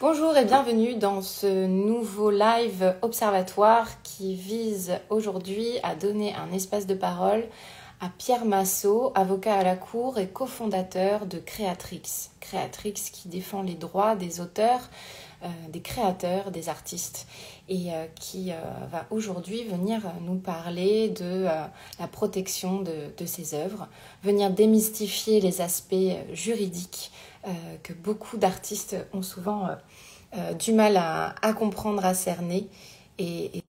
Bonjour et bienvenue dans ce nouveau live observatoire qui vise aujourd'hui à donner un espace de parole à Pierre Massot, avocat à la Cour et cofondateur de Créatrix. Créatrix qui défend les droits des auteurs, des créateurs, des artistes et qui va aujourd'hui venir nous parler de la protection de ces œuvres, venir démystifier les aspects juridiques que beaucoup d'artistes ont souvent du mal à comprendre, à cerner et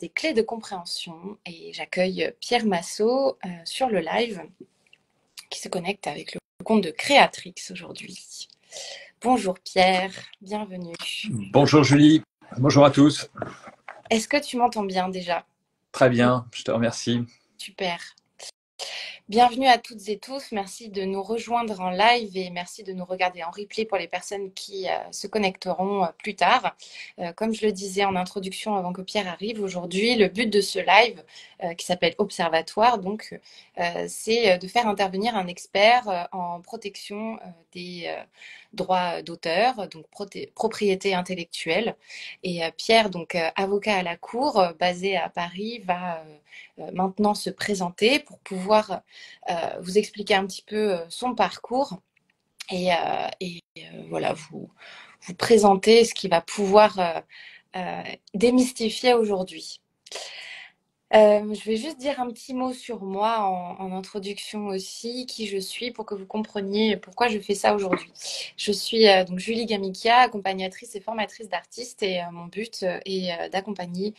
des clés de compréhension. Et j'accueille Pierre Massot sur le live qui se connecte avec le compte de Créatrix aujourd'hui. Bonjour Pierre, bienvenue. Bonjour Julie, bonjour à tous. Est-ce que tu m'entends bien déjà? Très bien, je te remercie. Super. Bienvenue à toutes et tous, merci de nous rejoindre en live et merci de nous regarder en replay pour les personnes qui se connecteront plus tard. Comme je le disais en introduction avant que Pierre arrive aujourd'hui, le but de ce live qui s'appelle Observatoire, donc, c'est de faire intervenir un expert en protection des droits d'auteur, donc propriété intellectuelle. Et Pierre, donc avocat à la Cour, basé à Paris, va maintenant se présenter pour pouvoir vous expliquer un petit peu son parcours et voilà, vous présenter ce qui va pouvoir démystifier aujourd'hui. Je vais juste dire un petit mot sur moi en introduction aussi, qui je suis, pour que vous compreniez pourquoi je fais ça aujourd'hui. Je suis donc Julie Gamikia, accompagnatrice et formatrice d'artistes, et mon but est d'accompagner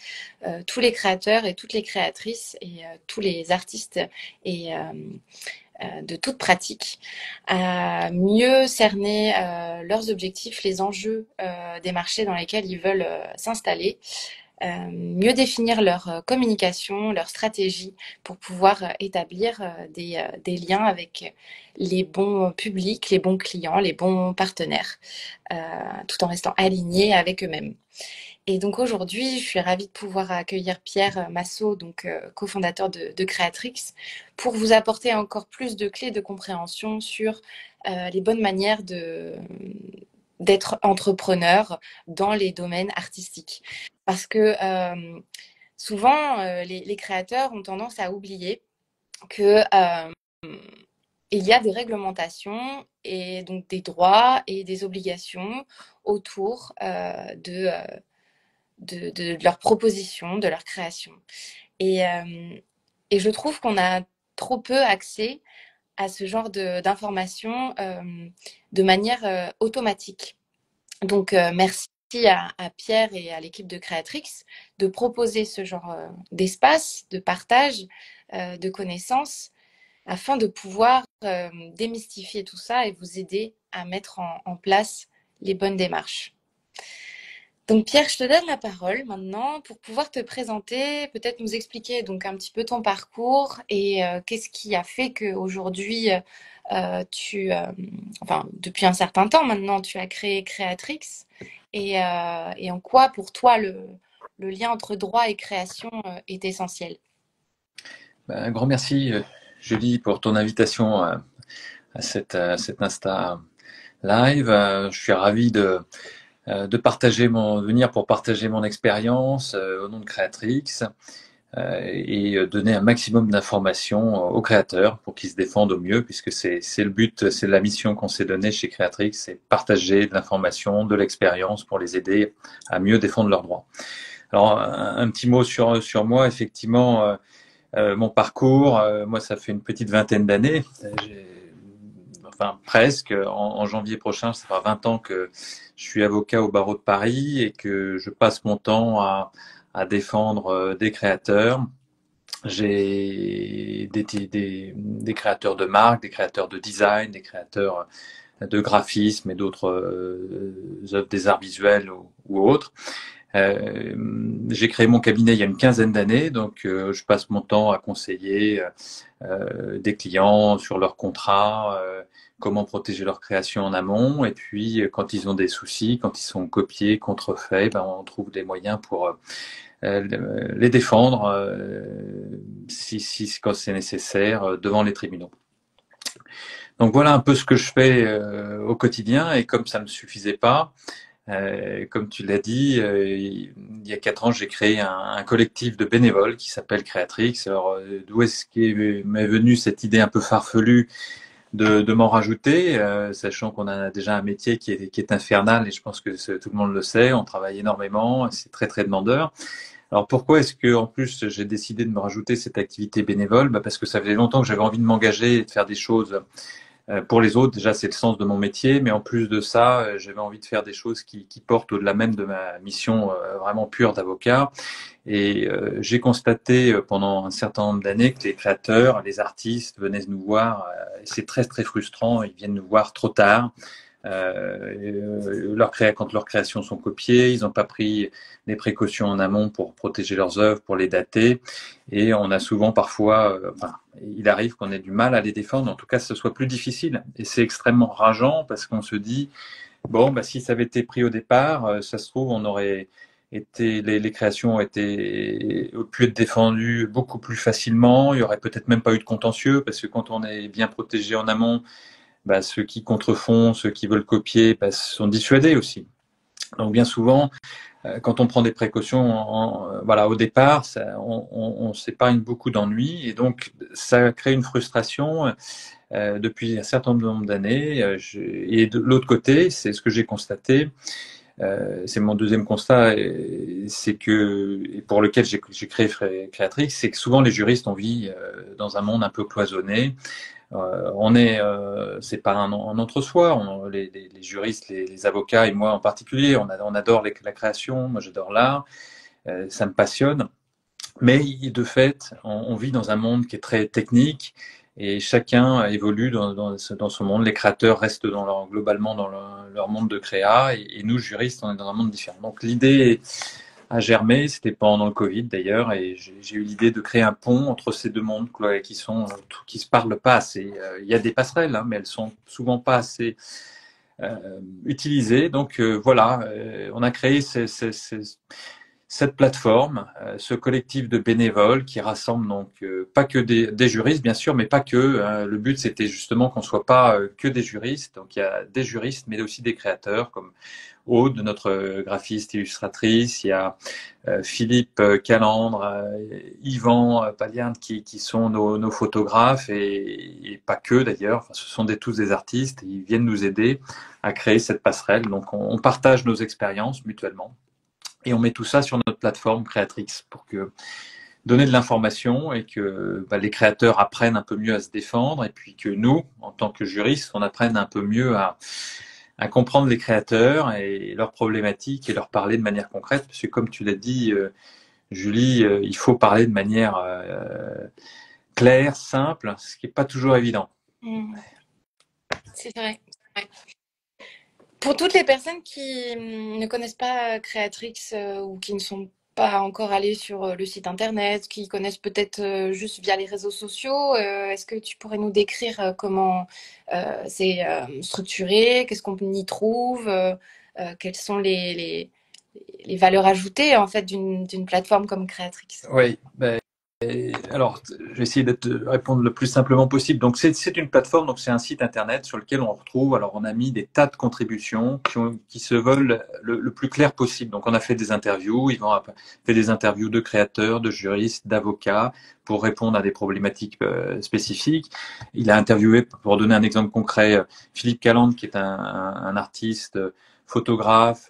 tous les créateurs et toutes les créatrices et tous les artistes et de toute pratique, à mieux cerner leurs objectifs, les enjeux des marchés dans lesquels ils veulent s'installer, mieux définir leur communication, leur stratégie pour pouvoir établir des liens avec les bons publics, les bons clients, les bons partenaires, tout en restant alignés avec eux-mêmes. Et donc aujourd'hui, je suis ravie de pouvoir accueillir Pierre Massot, donc cofondateur de Créatrix, pour vous apporter encore plus de clés de compréhension sur les bonnes manières d'être entrepreneur dans les domaines artistiques. Parce que souvent, les créateurs ont tendance à oublier que il y a des réglementations et donc des droits et des obligations autour de leur proposition, de leur création. Et, euh, et je trouve qu'on a trop peu accès à ce genre d'informations de manière automatique. Donc, merci à Pierre et à l'équipe de Créatrix de proposer ce genre d'espace, de partage, de connaissances, afin de pouvoir démystifier tout ça et vous aider à mettre en place les bonnes démarches. Donc Pierre, je te donne la parole maintenant pour pouvoir te présenter, peut-être nous expliquer donc un petit peu ton parcours et qu'est-ce qui a fait qu'aujourd'hui enfin depuis un certain temps maintenant, tu as créé Créatrix et en quoi pour toi le lien entre droit et création est essentiel. Un grand merci Julie pour ton invitation à cet Insta Live. Je suis ravi de venir pour partager mon expérience au nom de Créatrix et donner un maximum d'informations aux créateurs pour qu'ils se défendent au mieux, puisque c'est le but, c'est la mission qu'on s'est donnée chez Créatrix, c'est partager de l'information, de l'expérience pour les aider à mieux défendre leurs droits. Alors un petit mot sur moi, effectivement. Mon parcours, moi, ça fait une petite vingtaine d'années. Enfin, presque. En janvier prochain, ça fera 20 ans que je suis avocat au barreau de Paris et que je passe mon temps à défendre des créateurs. J'ai des créateurs de marques, des créateurs de design, des créateurs de graphisme et d'autres œuvres des arts visuels ou autres. J'ai créé mon cabinet il y a une quinzaine d'années, donc je passe mon temps à conseiller des clients sur leurs contrats, comment protéger leur création en amont, et puis quand ils ont des soucis, quand ils sont copiés, contrefaits, ben, on trouve des moyens pour les défendre si quand c'est nécessaire devant les tribunaux. Donc voilà un peu ce que je fais au quotidien. Et comme ça ne me suffisait pas, comme tu l'as dit, il y a 4 ans, j'ai créé un collectif de bénévoles qui s'appelle Créatrix. Alors, d'où est-ce m'est venue cette idée un peu farfelue de m'en rajouter, sachant qu'on a déjà un métier qui est infernal et je pense que tout le monde le sait, on travaille énormément, c'est très très demandeur. Alors pourquoi est-ce que en plus j'ai décidé de me rajouter cette activité bénévole? Parce que ça faisait longtemps que j'avais envie de m'engager et de faire des choses pour les autres. Déjà c'est le sens de mon métier, mais en plus de ça, j'avais envie de faire des choses qui portent au-delà même de ma mission vraiment pure d'avocat. Et j'ai constaté pendant un certain nombre d'années que les créateurs, les artistes venaient nous voir, et c'est très très frustrant, ils viennent nous voir trop tard. Quand leurs créations sont copiées, ils n'ont pas pris des précautions en amont pour protéger leurs œuvres, pour les dater, et on a souvent parfois, enfin, il arrive qu'on ait du mal à les défendre, en tout cas, que ce soit plus difficile, et c'est extrêmement rageant parce qu'on se dit, bon, bah, si ça avait été pris au départ, ça se trouve, on aurait les créations ont pu être défendues beaucoup plus facilement. Il y aurait peut-être même pas eu de contentieux parce que quand on est bien protégé en amont, bah, ceux qui contrefont, ceux qui veulent copier, bah, sont dissuadés aussi. Donc bien souvent, quand on prend des précautions, voilà, au départ, on s'épargne beaucoup d'ennuis et donc ça crée une frustration depuis un certain nombre d'années. Et de l'autre côté, c'est ce que j'ai constaté. C'est mon deuxième constat, c'est que, et pour lequel j'ai créé Créatrix, c'est que souvent les juristes, on vit dans un monde un peu cloisonné. C'est pas un entre-soi. Les juristes, les avocats et moi en particulier, on adore la création. Moi, j'adore l'art. Ça me passionne. Mais de fait, on vit dans un monde qui est très technique et chacun évolue dans ce monde. Les créateurs restent globalement dans leur monde de créa et nous, juristes, on est dans un monde différent. Donc l'idée a germé, c'était pendant le Covid d'ailleurs, et j'ai eu l'idée de créer un pont entre ces deux mondes qui se parlent pas assez. Il y a des passerelles, hein, mais elles sont souvent pas assez utilisées. Donc voilà, on a créé cette plateforme, ce collectif de bénévoles qui rassemble donc pas que des juristes, bien sûr, mais pas que. Le but, c'était justement qu'on soit pas que des juristes. Donc il y a des juristes, mais aussi des créateurs comme Aude, notre graphiste illustratrice. Il y a Philippe Calandre, Yvan Palierne qui sont nos photographes et pas que d'ailleurs. Enfin, ce sont tous des artistes et ils viennent nous aider à créer cette passerelle. Donc on partage nos expériences mutuellement. Et on met tout ça sur notre plateforme Créatrix pour donner de l'information et que les créateurs apprennent un peu mieux à se défendre et puis que nous, en tant que juristes, on apprenne un peu mieux à comprendre les créateurs et leurs problématiques et leur parler de manière concrète. Parce que comme tu l'as dit, Julie, il faut parler de manière claire, simple, ce qui n'est pas toujours évident. C'est vrai. Ouais. Pour toutes les personnes qui ne connaissent pas Créatrix ou qui ne sont pas encore allées sur le site internet, qui connaissent peut-être juste via les réseaux sociaux, est-ce que tu pourrais nous décrire comment c'est structuré, qu'est-ce qu'on y trouve, quelles sont les valeurs ajoutées en fait d'une plateforme comme Créatrix? Oui, alors, je vais essayer de répondre le plus simplement possible. Donc, c'est une plateforme, donc c'est un site internet sur lequel on retrouve. Alors, on a mis des tas de contributions qui se veulent le plus clair possible. Donc, on a fait des interviews. Ils vont fait des interviews de créateurs, de juristes, d'avocats pour répondre à des problématiques spécifiques. Il a interviewé, pour donner un exemple concret, Philippe Calandre, qui est un artiste, photographe.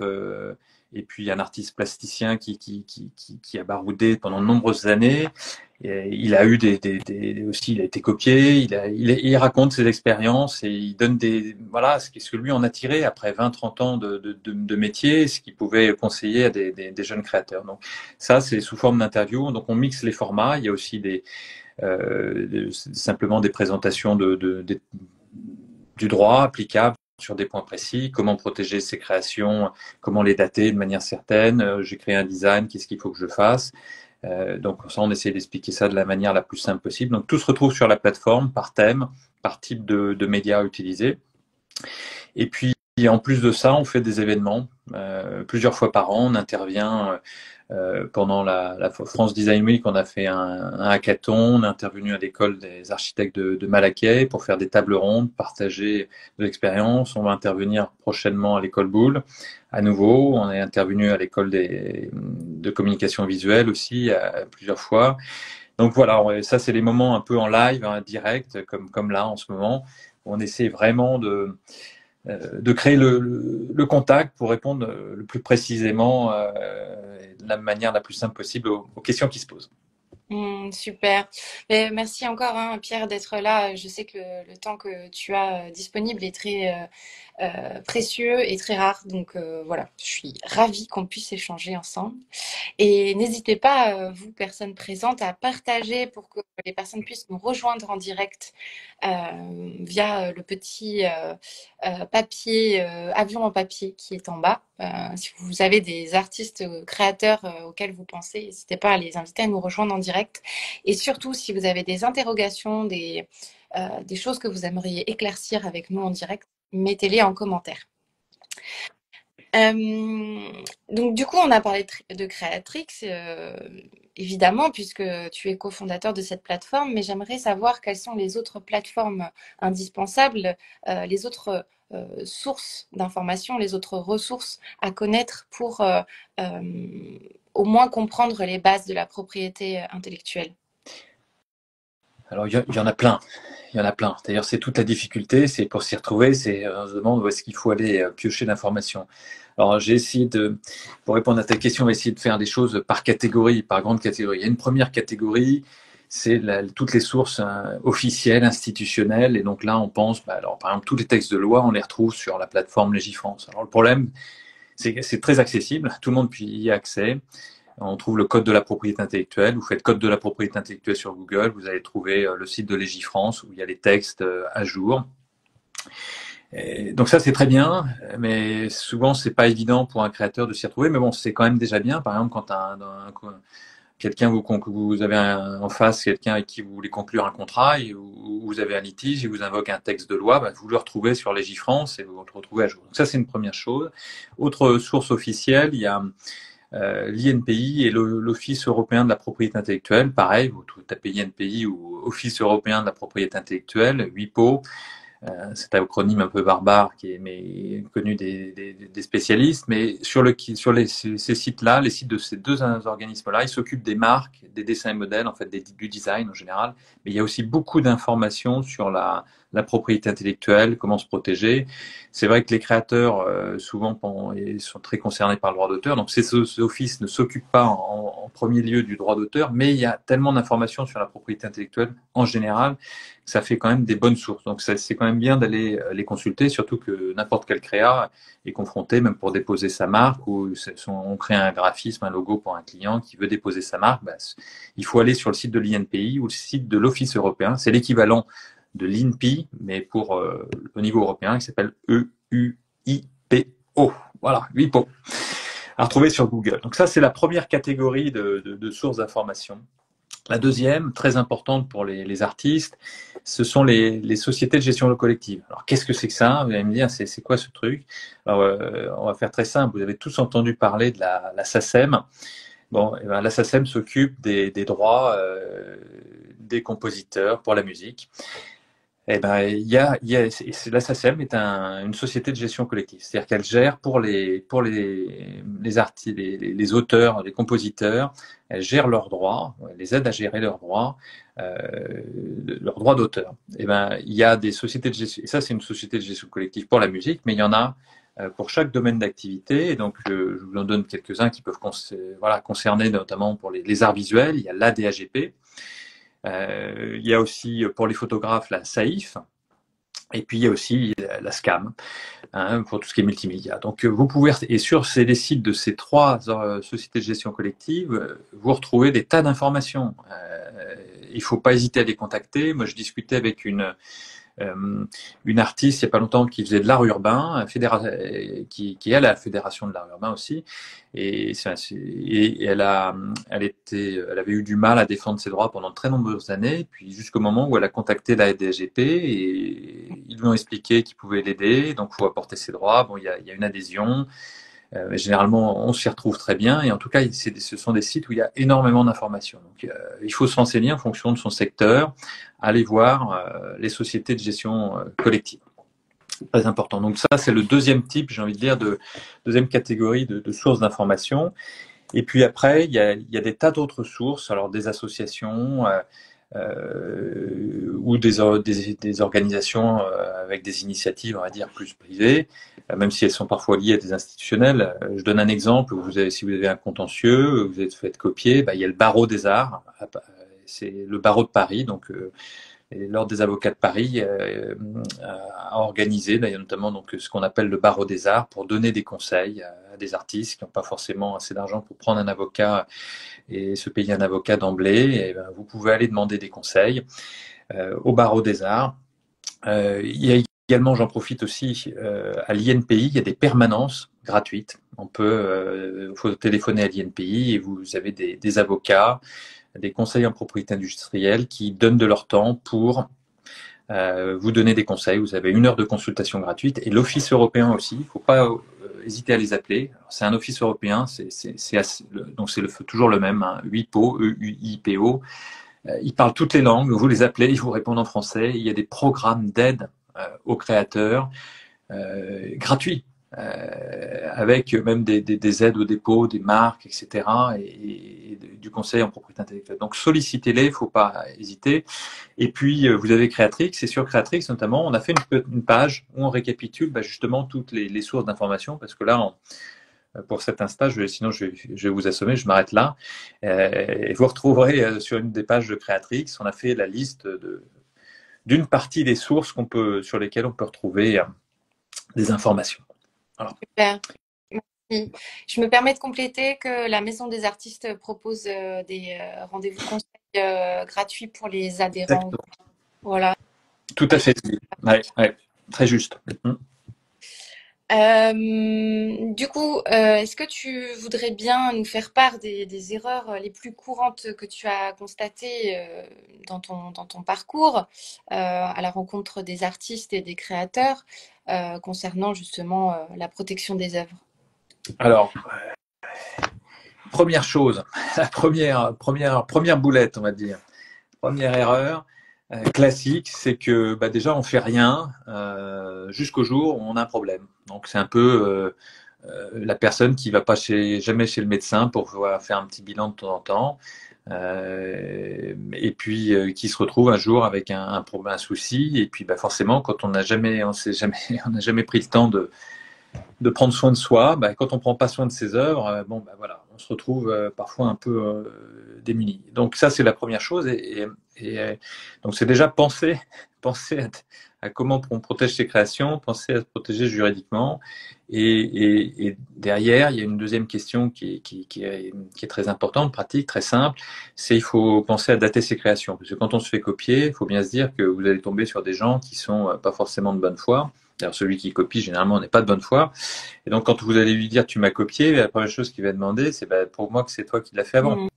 Et puis un artiste plasticien qui a baroudé pendant de nombreuses années. Et il a eu aussi, il a été copié, il raconte ses expériences et il donne voilà, ce que lui en a tiré après 20-30 ans de métier, ce qu'il pouvait conseiller à des jeunes créateurs. Donc ça, c'est sous forme d'interview. Donc on mixe les formats. Il y a aussi simplement des présentations du droit applicable sur des points précis, comment protéger ses créations, comment les dater de manière certaine. J'ai créé un design, qu'est-ce qu'il faut que je fasse. Donc ça, on essaie d'expliquer ça de la manière la plus simple possible. Donc tout se retrouve sur la plateforme par thème, par type de médias utilisés. Et puis Et en plus de ça, on fait des événements plusieurs fois par an. On intervient pendant la France Design Week. On a fait un hackathon. On est intervenu à l'école des architectes de Malaquais pour faire des tables rondes, partager de l'expérience. On va intervenir prochainement à l'école Boulle. À nouveau, on est intervenu à l'école de communication visuelle aussi plusieurs fois. Donc voilà, ça c'est les moments un peu en live, hein, direct, comme là en ce moment. On essaie vraiment de créer le contact pour répondre le plus précisément, de la manière la plus simple possible aux questions qui se posent. Super. Et merci encore, hein, Pierre, d'être là. Je sais que le temps que tu as disponible est très précieux et très rare. Donc voilà, je suis ravie qu'on puisse échanger ensemble. Et n'hésitez pas, vous, personnes présentes, à partager pour que les personnes puissent nous rejoindre en direct via le petit papier, avion en papier qui est en bas. Si vous avez des artistes créateurs auxquels vous pensez, n'hésitez pas à les inviter à nous rejoindre en direct. Et surtout, si vous avez des interrogations, des choses que vous aimeriez éclaircir avec nous en direct, mettez-les en commentaire. Donc du coup, on a parlé de Creatrix, évidemment, puisque tu es cofondateur de cette plateforme, mais j'aimerais savoir quelles sont les autres plateformes indispensables, les autres sources d'informations, les autres ressources à connaître pour au moins comprendre les bases de la propriété intellectuelle. Alors il y en a plein, il y en a plein. D'ailleurs, c'est toute la difficulté, c'est pour s'y retrouver, on se demande où est-ce qu'il faut aller piocher l'information. Alors j'ai essayé pour répondre à ta question, on va essayer de faire des choses par catégorie, par grande catégorie. Il y a une première catégorie, c'est toutes les sources officielles, institutionnelles, et donc là on pense, alors par exemple tous les textes de loi, on les retrouve sur la plateforme Légifrance. Alors le problème, c'est que c'est très accessible, tout le monde peut y accès. On trouve le code de la propriété intellectuelle. Vous faites code de la propriété intellectuelle sur Google, vous allez trouver le site de Légifrance où il y a les textes à jour. Et donc ça c'est très bien, mais souvent c'est pas évident pour un créateur de s'y retrouver. Mais bon, c'est quand même déjà bien. Par exemple, quand quelqu'un vous avez en face quelqu'un avec qui vous voulez conclure un contrat et vous avez un litige et vous invoquez un texte de loi, vous le retrouvez sur Légifrance et vous le retrouvez à jour. Donc ça c'est une première chose. Autre source officielle, il y a l'INPI et l'Office européen de la propriété intellectuelle. Pareil, vous tapez INPI ou Office européen de la propriété intellectuelle, WIPO. C'est un acronyme un peu barbare qui est connu des spécialistes, mais sur ces sites-là, les sites de ces deux organismes-là, ils s'occupent des marques, des dessins et modèles, en fait, du design en général, mais il y a aussi beaucoup d'informations sur la propriété intellectuelle, comment se protéger. C'est vrai que les créateurs, souvent, sont très concernés par le droit d'auteur, donc ces offices ne s'occupent pas en premier lieu du droit d'auteur, mais il y a tellement d'informations sur la propriété intellectuelle en général, ça fait quand même des bonnes sources. Donc c'est quand même bien d'aller les consulter, surtout que n'importe quel créa est confronté, même pour déposer sa marque, ou on crée un graphisme, un logo pour un client qui veut déposer sa marque, il faut aller sur le site de l'INPI ou le site de l'Office européen. C'est l'équivalent de l'INPI, mais pour au niveau européen, qui s'appelle EUIPO. Voilà, WIPO. À retrouver sur Google. Donc ça, c'est la première catégorie de sources d'information. La deuxième, très importante pour les artistes, ce sont les sociétés de gestion collective. Alors, qu'est-ce que c'est que ça? Vous allez me dire, c'est quoi ce truc? Alors, on va faire très simple. Vous avez tous entendu parler de la SACEM. Bon, la SACEM s'occupe des droits des compositeurs pour la musique. Eh ben, la SACEM est une société de gestion collective, c'est-à-dire qu'elle gère pour les artistes, les auteurs, les compositeurs, elle gère leurs droits, elle les aide à gérer leurs droits d'auteur. Eh ben, il y a des sociétés de gestion, et ça c'est une société de gestion collective pour la musique, mais il y en a pour chaque domaine d'activité. Et donc, je vous en donne quelques-uns qui peuvent concerner notamment pour les arts visuels. Il y a l'ADAGP. Il y a aussi pour les photographes la SAIF, et puis il y a aussi la SCAM, hein, pour tout ce qui est multimédia. Donc vous pouvez, et sur les sites de ces trois sociétés de gestion collective, vous retrouvez des tas d'informations. Il ne faut pas hésiter à les contacter. Moi je discutais avec une artiste il n'y a pas longtemps qui faisait de l'art urbain, qui est à la Fédération de l'art urbain aussi, et elle avait eu du mal à défendre ses droits pendant de très nombreuses années, puis jusqu'au moment où elle a contacté la DGP et ils lui ont expliqué qu'ils pouvaient l'aider, donc il faut apporter ses droits. Bon, il y a une adhésion. Généralement, on s'y retrouve très bien. Et en tout cas, ce sont des sites où il y a énormément d'informations. Donc, il faut se renseigner en fonction de son secteur, aller voir les sociétés de gestion collective. Très important. Donc ça, c'est le deuxième type, j'ai envie de dire, deuxième catégorie de sources d'informations. Et puis après, il y a des tas d'autres sources, alors des associations ou des organisations avec des initiatives, on va dire, plus privées, même si elles sont parfois liées à des institutionnels. Je donne un exemple, si vous avez un contentieux, vous êtes fait copier, bah, il y a le barreau des arts, c'est le barreau de Paris, donc et l'Ordre des avocats de Paris a organisé, d'ailleurs notamment donc, ce qu'on appelle le barreau des arts, pour donner des conseils à des artistes qui n'ont pas forcément assez d'argent pour prendre un avocat et se payer un avocat d'emblée. Et ben, vous pouvez aller demander des conseils au barreau des arts. Il y a également, j'en profite aussi, à l'INPI, il y a des permanences gratuites. Faut téléphoner à l'INPI et vous avez des avocats, des conseils en propriété industrielle qui donnent de leur temps pour vous donner des conseils. Vous avez 1 heure de consultation gratuite et l'Office européen aussi. Il ne faut pas hésiter à les appeler. C'est un Office européen, donc c'est toujours le même, hein, UIPO, EUIPO. Ils parlent toutes les langues. Vous les appelez, ils vous répondent en français. Il y a des programmes d'aide aux créateurs gratuits. Avec même des aides au dépôt, des marques, etc., et du conseil en propriété intellectuelle. Donc sollicitez-les, il ne faut pas hésiter. Et puis vous avez Creatrix, et sur Creatrix notamment, on a fait une page où on récapitule justement toutes les sources d'informations, parce que là, pour cet instant, sinon je vais vous assommer, je m'arrête là. Et vous retrouverez sur une des pages de Creatrix, on a fait la liste d'une partie des sources sur lesquelles on peut retrouver des informations. Alors, Super. Merci. Je me permets de compléter que la Maison des artistes propose des rendez-vous conseils gratuits pour les adhérents. exactement. Voilà. Tout à fait. Ouais, ouais, très juste. Du coup, est-ce que tu voudrais bien nous faire part des erreurs les plus courantes que tu as constatées dans ton parcours à la rencontre des artistes et des créateurs concernant justement la protection des œuvres? Alors, première chose, la première boulette, on va dire. Première erreur classique, c'est que déjà on fait rien jusqu'au jour où on a un problème. Donc c'est un peu la personne qui va pas jamais chez le médecin pour pouvoir faire un petit bilan de temps en temps, et puis qui se retrouve un jour avec un souci, et puis forcément quand on n'a jamais on n'a jamais pris le temps de prendre soin de soi, quand on prend pas soin de ses œuvres, voilà, on se retrouve parfois un peu démuni. Donc ça, c'est la première chose. Donc c'est déjà penser à comment on protège ses créations, penser à se protéger juridiquement. Et derrière, il y a une deuxième question qui est très importante, pratique, très simple. C'est il faut penser à dater ses créations. Parce que quand on se fait copier, il faut bien se dire que vous allez tomber sur des gens qui sont pas forcément de bonne foi. D'ailleurs, celui qui copie, généralement, n'est pas de bonne foi. Et donc, quand vous allez lui dire tu m'as copié, la première chose qu'il va demander, c'est pour moi que c'est toi qui l'as fait avant.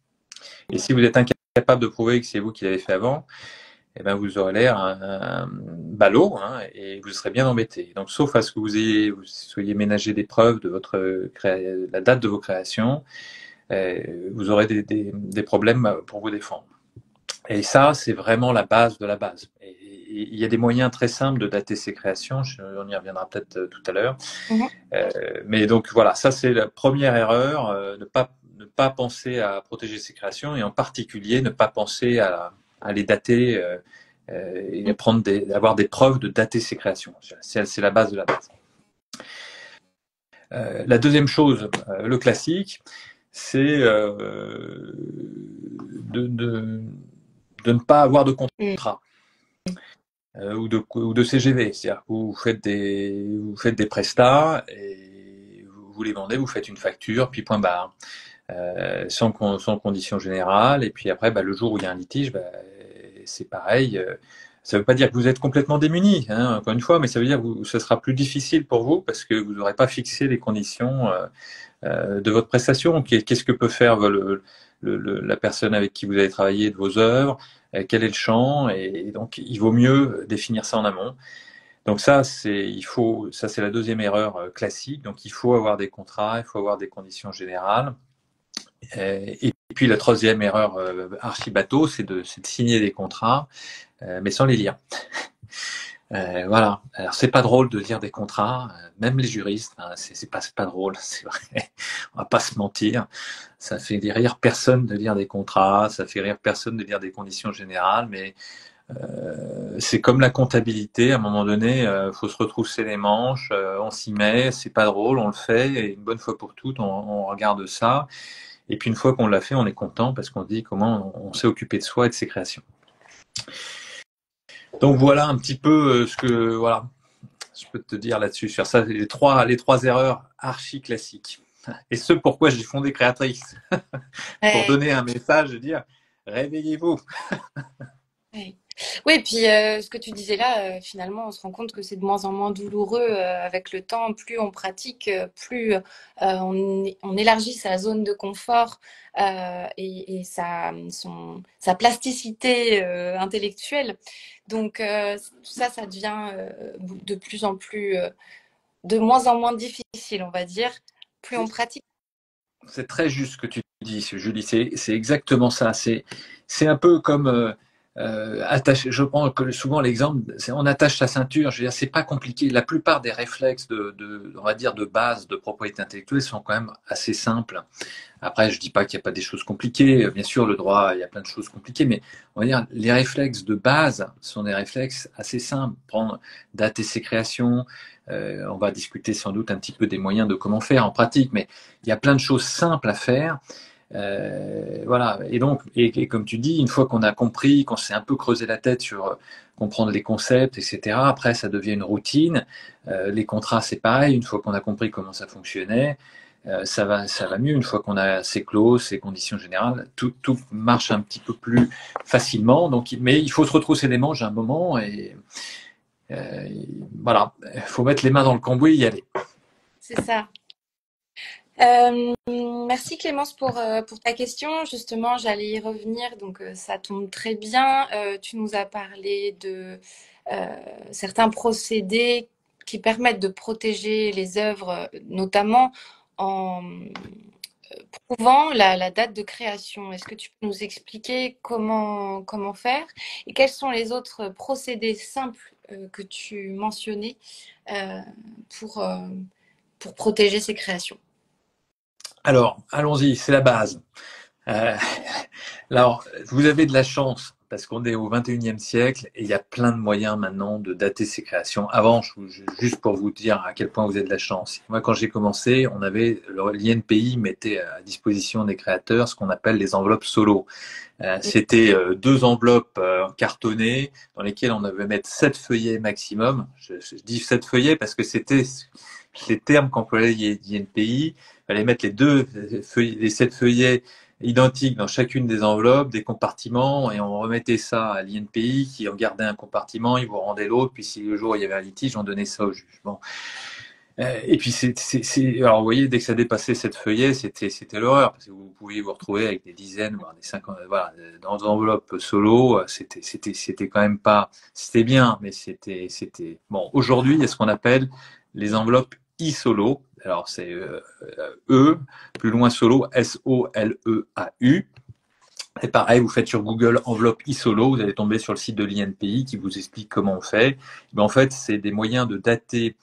Et si vous êtes incapable de prouver que c'est vous qui l'avez fait avant, vous aurez l'air un ballot, hein, et vous serez bien embêté. Donc, sauf à ce que vous soyez ménagé des preuves de la date de vos créations, vous aurez des problèmes pour vous défendre. Et ça, c'est vraiment la base de la base. Et il y a des moyens très simples de dater ses créations. On y reviendra peut-être tout à l'heure. Mais donc voilà, ça c'est la première erreur, ne pas penser à protéger ses créations, et en particulier ne pas penser à les dater et avoir des preuves de dater ses créations. C'est la base de la base. La deuxième chose, le classique, c'est de ne pas avoir de contrat ou de CGV. C'est-à-dire que vous faites des prestats et vous les vendez, vous faites une facture, puis point barre, sans condition générale. Et puis après, le jour où il y a un litige, c'est pareil. Ça ne veut pas dire que vous êtes complètement démuni, hein, encore une fois, mais ça veut dire que ce sera plus difficile pour vous parce que vous n'aurez pas fixé les conditions de votre prestation. Qu'est-ce que peut faire la personne avec qui vous allez travailler de vos œuvres, quel est le champ, et donc il vaut mieux définir ça en amont. Donc ça, c'est la deuxième erreur classique. Donc il faut avoir des contrats, il faut avoir des conditions générales. Et puis la troisième erreur archi bateau, c'est de signer des contrats, mais sans les lire. Voilà. Alors c'est pas drôle de lire des contrats, même les juristes, hein, c'est pas drôle, c'est vrai. On va pas se mentir. Ça fait rire personne de lire des contrats, ça fait rire personne de lire des conditions générales, mais c'est comme la comptabilité. À un moment donné, faut se retrousser les manches, on s'y met, c'est pas drôle, on le fait, et une bonne fois pour toutes, on regarde ça. Et puis une fois qu'on l'a fait, on est content parce qu'on se dit comment on s'est occupé de soi et de ses créations. Donc voilà un petit peu ce que voilà, je peux te dire là-dessus sur ça, les trois erreurs archi classiques. Et ce pourquoi j'ai fondé Créatrice, pour Ouais. donner un message et dire réveillez-vous. Ouais. Oui, puis ce que tu disais là, finalement, on se rend compte que c'est de moins en moins douloureux avec le temps. Plus on pratique, plus on élargit sa zone de confort et sa plasticité intellectuelle. Donc tout ça, ça devient de plus en plus, de moins en moins difficile, on va dire. Plus on pratique. C'est très juste ce que tu dis, Julie. C'est exactement ça. C'est un peu comme attacher. Je prends souvent l'exemple. On attache sa ceinture. Je veux dire, c'est pas compliqué. La plupart des réflexes on va dire, de base de propriété intellectuelle sont quand même assez simples. Après, je dis pas qu'il n'y a pas des choses compliquées. Bien sûr, le droit, il y a plein de choses compliquées, mais on va dire les réflexes de base sont des réflexes assez simples. Prendre, dater ses créations. On va discuter sans doute un petit peu des moyens de comment faire en pratique, mais il y a plein de choses simples à faire. Voilà. Et donc, et comme tu dis, une fois qu'on a compris, qu'on s'est un peu creusé la tête sur comprendre les concepts, etc. Après, ça devient une routine. Les contrats, c'est pareil. Une fois qu'on a compris comment ça fonctionnait, ça va mieux. Une fois qu'on a ses clauses, ses conditions générales, tout marche un petit peu plus facilement. Donc, mais il faut se retrousser les manches à un moment et voilà. Il faut mettre les mains dans le cambouis et y aller. C'est ça. Merci Clémence pour ta question. Justement, j'allais y revenir, donc ça tombe très bien. Tu nous as parlé de certains procédés qui permettent de protéger les œuvres, notamment en prouvant la date de création. Est-ce que tu peux nous expliquer comment faire et quels sont les autres procédés simples que tu mentionnais euh, pour, euh, pour protéger ces créations? Alors, allons-y, c'est la base. Euh, alors, vous avez de la chance parce qu'on est au 21e siècle et il y a plein de moyens maintenant de dater ses créations. Avant, juste pour vous dire à quel point vous avez de la chance. Moi, quand j'ai commencé, l'INPI mettait à disposition des créateurs ce qu'on appelle les enveloppes solo. C'était deux enveloppes cartonnées dans lesquelles on devait mettre 7 feuillets maximum. Je dis 7 feuillets parce que c'était les termes qu'employait l'INPI. Il fallait mettre les 7 feuillets identiques dans chacune des enveloppes, des compartiments, et on remettait ça à l'INPI qui en gardait un compartiment, il vous rendait l'autre, puis si le jour il y avait un litige, on donnait ça au juge. Bon. Et puis alors vous voyez, dès que ça dépassait cette feuillet, c'était l'horreur, parce que vous pouviez vous retrouver avec des dizaines, voire des 50, voilà, dans des enveloppes solo, c'était quand même pas, c'était bien, mais bon. Aujourd'hui, il y a ce qu'on appelle les enveloppes e-solo. Alors c'est E, plus loin solo, SOLEAU. Et pareil, vous faites sur Google enveloppe e-solo, vous allez tomber sur le site de l'INPI qui vous explique comment on fait. Mais en fait, c'est des moyens de dater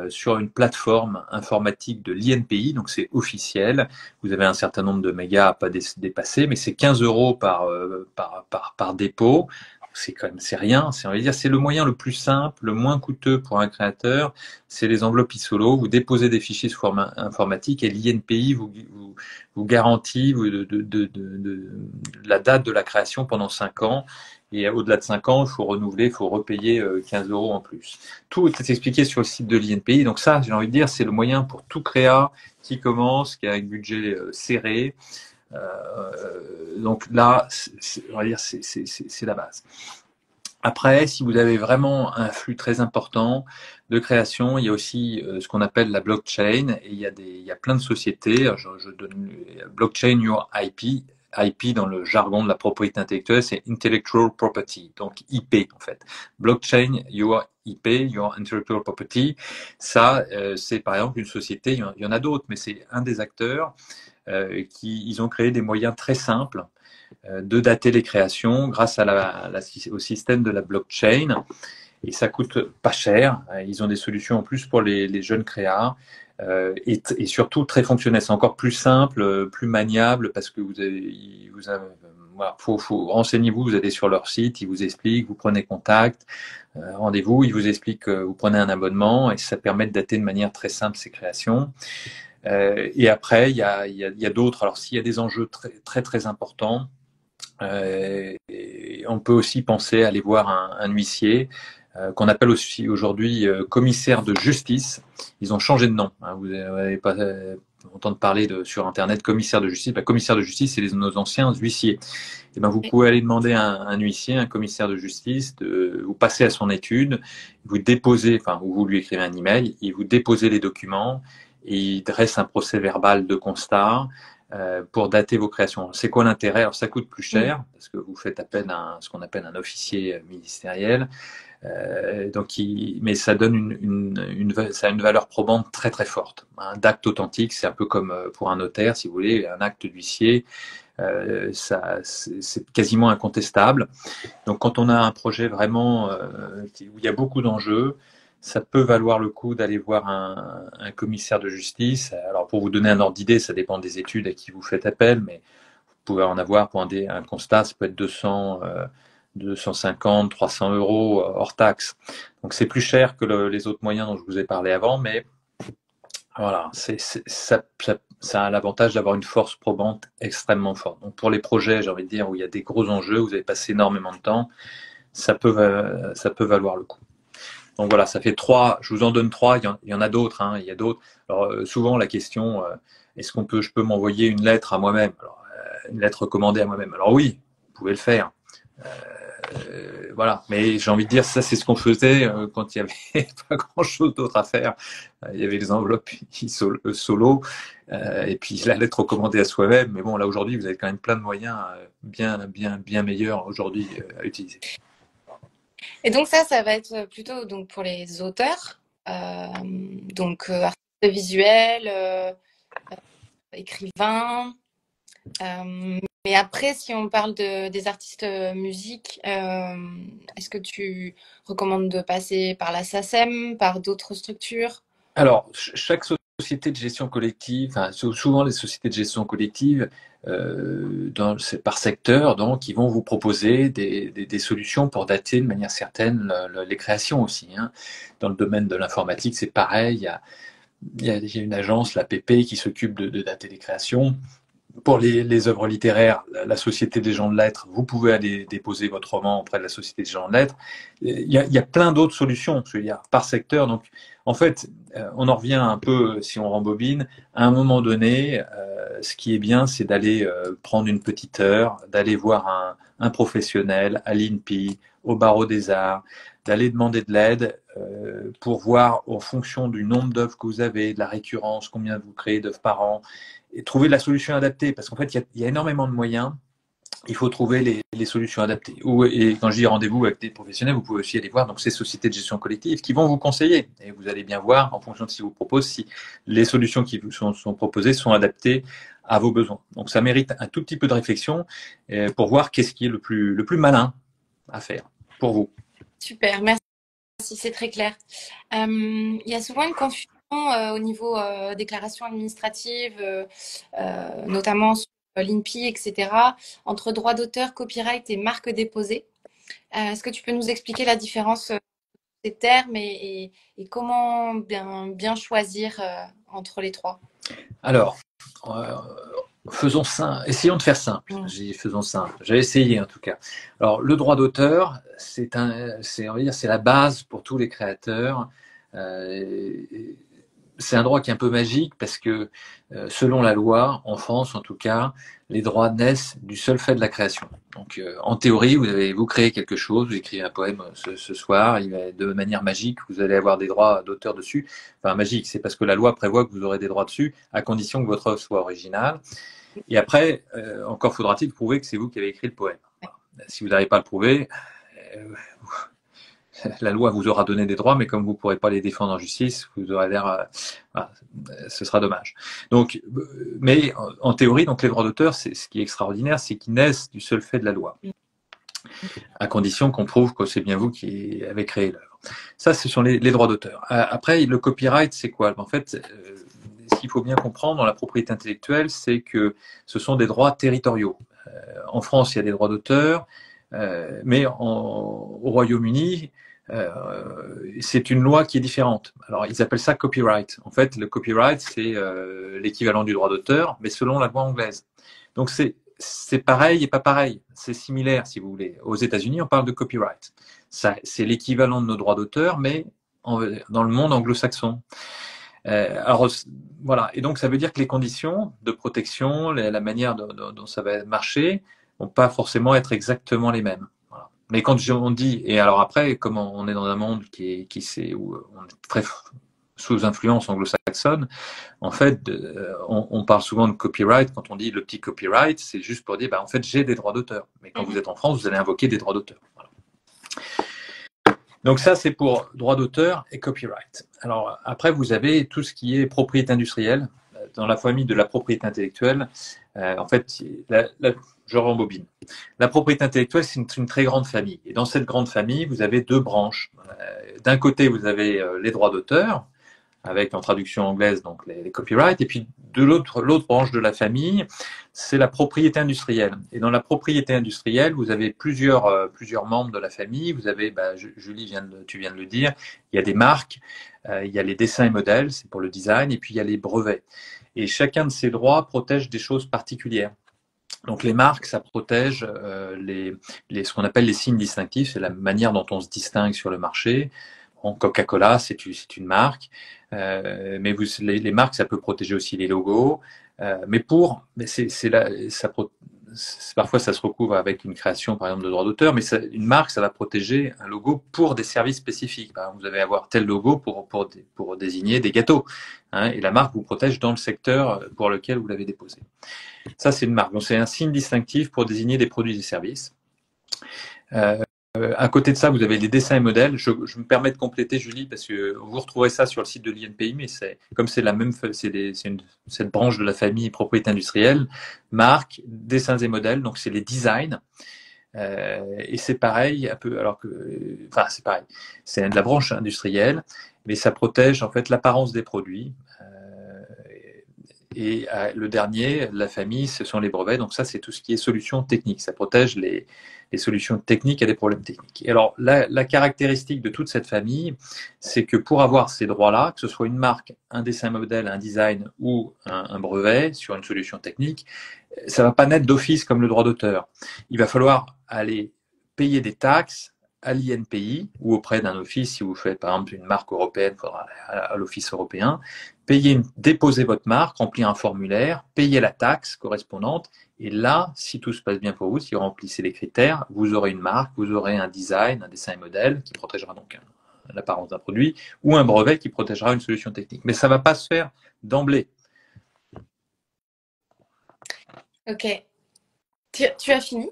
sur une plateforme informatique de l'INPI, donc c'est officiel. Vous avez un certain nombre de mégas à pas dépasser, mais c'est 15 euros par dépôt. C'est rien. On va dire, c'est le moyen le plus simple, le moins coûteux pour un créateur. C'est les enveloppes e-solo. Vous déposez des fichiers sous format informatique et l'INPI vous garantit la date de la création pendant 5 ans. Et au-delà de 5 ans, il faut renouveler, il faut repayer 15 euros en plus. Tout est expliqué sur le site de l'INPI. Donc ça, j'ai envie de dire, c'est le moyen pour tout créa qui commence, qui a un budget serré. Donc là, on va dire, c'est la base. Après, si vous avez vraiment un flux très important de création, il y a aussi ce qu'on appelle la blockchain. Et il y a plein de sociétés. Je donne Blockchain Your IP, IP dans le jargon de la propriété intellectuelle, c'est Intellectual Property, donc IP en fait. Blockchain, your IP, your Intellectual Property, ça c'est par exemple une société, il y en a d'autres, mais c'est un des acteurs ils ont créé des moyens très simples de dater les créations grâce au système de la blockchain. Et ça coûte pas cher. Ils ont des solutions en plus pour les jeunes créas et surtout très fonctionnelles. C'est encore plus simple, plus maniable parce que voilà, faut renseignez-vous. Vous allez sur leur site, ils vous expliquent, vous prenez contact, rendez-vous, ils vous expliquent, vous prenez un abonnement et ça permet de dater de manière très simple ces créations. Et après, il y a d'autres. Alors s'il y a des enjeux très très très importants. On peut aussi penser à aller voir un huissier qu'on appelle aussi aujourd'hui commissaire de justice. Ils ont changé de nom. Hein, vous n'allez pas entendre parler sur Internet commissaire de justice. Commissaire de justice, c'est nos anciens huissiers. Et ben, vous pouvez aller demander à un huissier, un commissaire de justice, vous passer à son étude, vous déposez, enfin, ou vous lui écrivez un email, et vous déposez les documents, et il dresse un procès verbal de constat pour dater vos créations. C'est quoi l'intérêt? Alors ça coûte plus cher parce que vous faites appel à ce qu'on appelle un officier ministériel, mais ça donne ça a une valeur probante très très forte. Un acte authentique, c'est un peu comme pour un notaire, si vous voulez, un acte d'huissier, c'est quasiment incontestable. Donc quand on a un projet vraiment où il y a beaucoup d'enjeux, ça peut valoir le coup d'aller voir un commissaire de justice. Alors pour vous donner un ordre d'idée, ça dépend des études à qui vous faites appel, mais vous pouvez en avoir pour un constat, ça peut être 250, 300 euros hors taxe. Donc c'est plus cher que les autres moyens dont je vous ai parlé avant, mais voilà, ça a l'avantage d'avoir une force probante extrêmement forte. Donc pour les projets, j'ai envie de dire, où il y a des gros enjeux, vous avez passé énormément de temps, ça peut valoir le coup. Donc voilà, ça fait 3, je vous en donne 3, il y en a d'autres, hein, il y a d'autres. Alors souvent la question, est-ce je peux m'envoyer une lettre à moi-même? Alors, une lettre recommandée à moi-même. Alors oui, vous pouvez le faire. Voilà, mais j'ai envie de dire, ça c'est ce qu'on faisait quand il y avait pas grand-chose d'autre à faire. Il y avait les enveloppes solo, et puis la lettre recommandée à soi-même. Mais bon, là aujourd'hui, vous avez quand même plein de moyens bien meilleurs aujourd'hui à utiliser. Et donc ça va être plutôt donc pour les auteurs, donc artistes visuels, écrivains. Mais après, si on parle des artistes musique, est-ce que tu recommandes de passer par la SACEM, par d'autres structures? Alors, chaque société de gestion collective, enfin, souvent les sociétés de gestion collective, c'est par secteur, donc ils vont vous proposer des solutions pour dater de manière certaine les créations aussi. Hein. Dans le domaine de l'informatique, c'est pareil. Il y a une agence, l'APP, qui s'occupe de dater les créations. Pour les œuvres littéraires, la Société des gens de lettres, vous pouvez aller déposer votre roman auprès de la Société des gens de lettres. Il y a plein d'autres solutions, je veux dire, par secteur. Donc, en fait, on en revient un peu, si on rembobine, à un moment donné, ce qui est bien, c'est d'aller prendre une petite heure, d'aller voir un professionnel à l'INPI, au Barreau des Arts, d'aller demander de l'aide pour voir, en fonction du nombre d'œuvres que vous avez, de la récurrence, combien vous créez d'œuvres par an, et trouver la solution adaptée, parce qu'en fait, il y a énormément de moyens. Il faut trouver les solutions adaptées. Et quand je dis rendez-vous avec des professionnels, vous pouvez aussi aller voir donc, ces sociétés de gestion collective qui vont vous conseiller. Et vous allez bien voir, en fonction de ce qu'ils vous proposent, si les solutions qui vous sont proposées sont adaptées à vos besoins. Donc ça mérite un tout petit peu de réflexion pour voir qu'est-ce qui est le plus malin à faire pour vous. Super, merci, c'est très clair. Il y a souvent une confusion au niveau déclaration administrative, notamment sur l'INPI, etc., entre droit d'auteur, copyright et marque déposée. Est-ce que tu peux nous expliquer la différence de ces termes et comment bien choisir entre les trois? Alors, faisons simple, essayons de faire simple. J'ai dit faisons simple. J'ai essayé en tout cas. Alors, le droit d'auteur, on va dire, c'est la base pour tous les créateurs. C'est un droit qui est un peu magique parce que, selon la loi, en France en tout cas, les droits naissent du seul fait de la création. Donc, en théorie, vous créez quelque chose, vous écrivez un poème ce soir, de manière magique, vous allez avoir des droits d'auteur dessus. Enfin, magique, c'est parce que la loi prévoit que vous aurez des droits dessus, à condition que votre œuvre soit originale. Et après, encore faudra-t-il prouver que c'est vous qui avez écrit le poème. Voilà. Si vous n'arrivez pas à le prouver, euh, la loi vous aura donné des droits, mais comme vous ne pourrez pas les défendre en justice, vous aurez l'air, voilà, ce sera dommage. Donc, mais en théorie, donc les droits d'auteur, c'est ce qui est extraordinaire, c'est qu'ils naissent du seul fait de la loi, à condition qu'on prouve que c'est bien vous qui avez créé l'œuvre. Ça, ce sont les droits d'auteur. Après, le copyright, c'est quoi? En fait, ce qu'il faut bien comprendre dans la propriété intellectuelle, c'est que ce sont des droits territoriaux. En France, il y a des droits d'auteur, mais au Royaume-Uni, c'est une loi qui est différente. Alors, ils appellent ça copyright. En fait, le copyright, c'est l'équivalent du droit d'auteur, mais selon la loi anglaise. Donc, c'est pareil et pas pareil. C'est similaire, si vous voulez. Aux États-Unis, on parle de copyright. C'est l'équivalent de nos droits d'auteur, mais dans le monde anglo-saxon. Alors voilà, et donc ça veut dire que les conditions de protection, la manière dont ça va marcher, vont pas forcément être exactement les mêmes. Voilà. Mais quand on dit, et alors après, comme on est dans un monde où on est très sous influence anglo-saxonne, en fait, on parle souvent de copyright. Quand on dit le petit copyright, c'est juste pour dire, bah, en fait, j'ai des droits d'auteur. Mais quand vous êtes en France, vous allez invoquer des droits d'auteur. Voilà. Donc ça, c'est pour droit d'auteur et copyright. Alors après, vous avez tout ce qui est propriété industrielle. Dans la famille de la propriété intellectuelle, en fait, je rembobine. La propriété intellectuelle, c'est une très grande famille. Et dans cette grande famille, vous avez deux branches. D'un côté, vous avez les droits d'auteur, avec en traduction anglaise donc les copyrights, et puis de l'autre branche de la famille, c'est la propriété industrielle. Et dans la propriété industrielle, vous avez plusieurs membres de la famille. Vous avez, Julie tu viens de le dire, il y a des marques, il y a les dessins et modèles, c'est pour le design, et puis il y a les brevets. Et chacun de ces droits protège des choses particulières. Donc les marques, ça protège ce qu'on appelle les signes distinctifs, c'est la manière dont on se distingue sur le marché. Bon, Coca-Cola, c'est une marque, mais les marques, ça peut protéger aussi les logos. Parfois ça se recouvre avec une création, par exemple, de droit d'auteur, mais une marque, ça va protéger un logo pour des services spécifiques. Par exemple, vous allez avoir tel logo pour désigner des gâteaux, hein, et la marque vous protège dans le secteur pour lequel vous l'avez déposé. Ça, c'est une marque. Donc, c'est un signe distinctif pour désigner des produits et des services. À côté de ça, vous avez les dessins et modèles. Je me permets de compléter, Julie, parce que vous retrouverez ça sur le site de l'INPI, mais comme c'est la même, cette branche de la famille propriété industrielle, marque, dessins et modèles, donc c'est les designs. Et c'est pareil, c'est pareil. C'est de la branche industrielle, mais ça protège en fait l'apparence des produits. Et le dernier, la famille, ce sont les brevets. Donc ça, c'est tout ce qui est solutions techniques. Ça protège les solutions techniques à des problèmes techniques. Et alors, la caractéristique de toute cette famille, c'est que pour avoir ces droits-là, que ce soit une marque, un dessin modèle, un design ou un brevet sur une solution technique, ça ne va pas naître d'office comme le droit d'auteur. Il va falloir aller payer des taxes à l'INPI ou auprès d'un office. Si vous faites par exemple une marque européenne, il faudra aller à l'office européen, déposer votre marque, remplir un formulaire, payer la taxe correspondante, et là, si tout se passe bien pour vous, si vous remplissez les critères, vous aurez une marque, vous aurez un design, un dessin et modèle qui protégera donc l'apparence d'un produit, ou un brevet qui protégera une solution technique. Mais ça ne va pas se faire d'emblée. Ok. Tu as fini?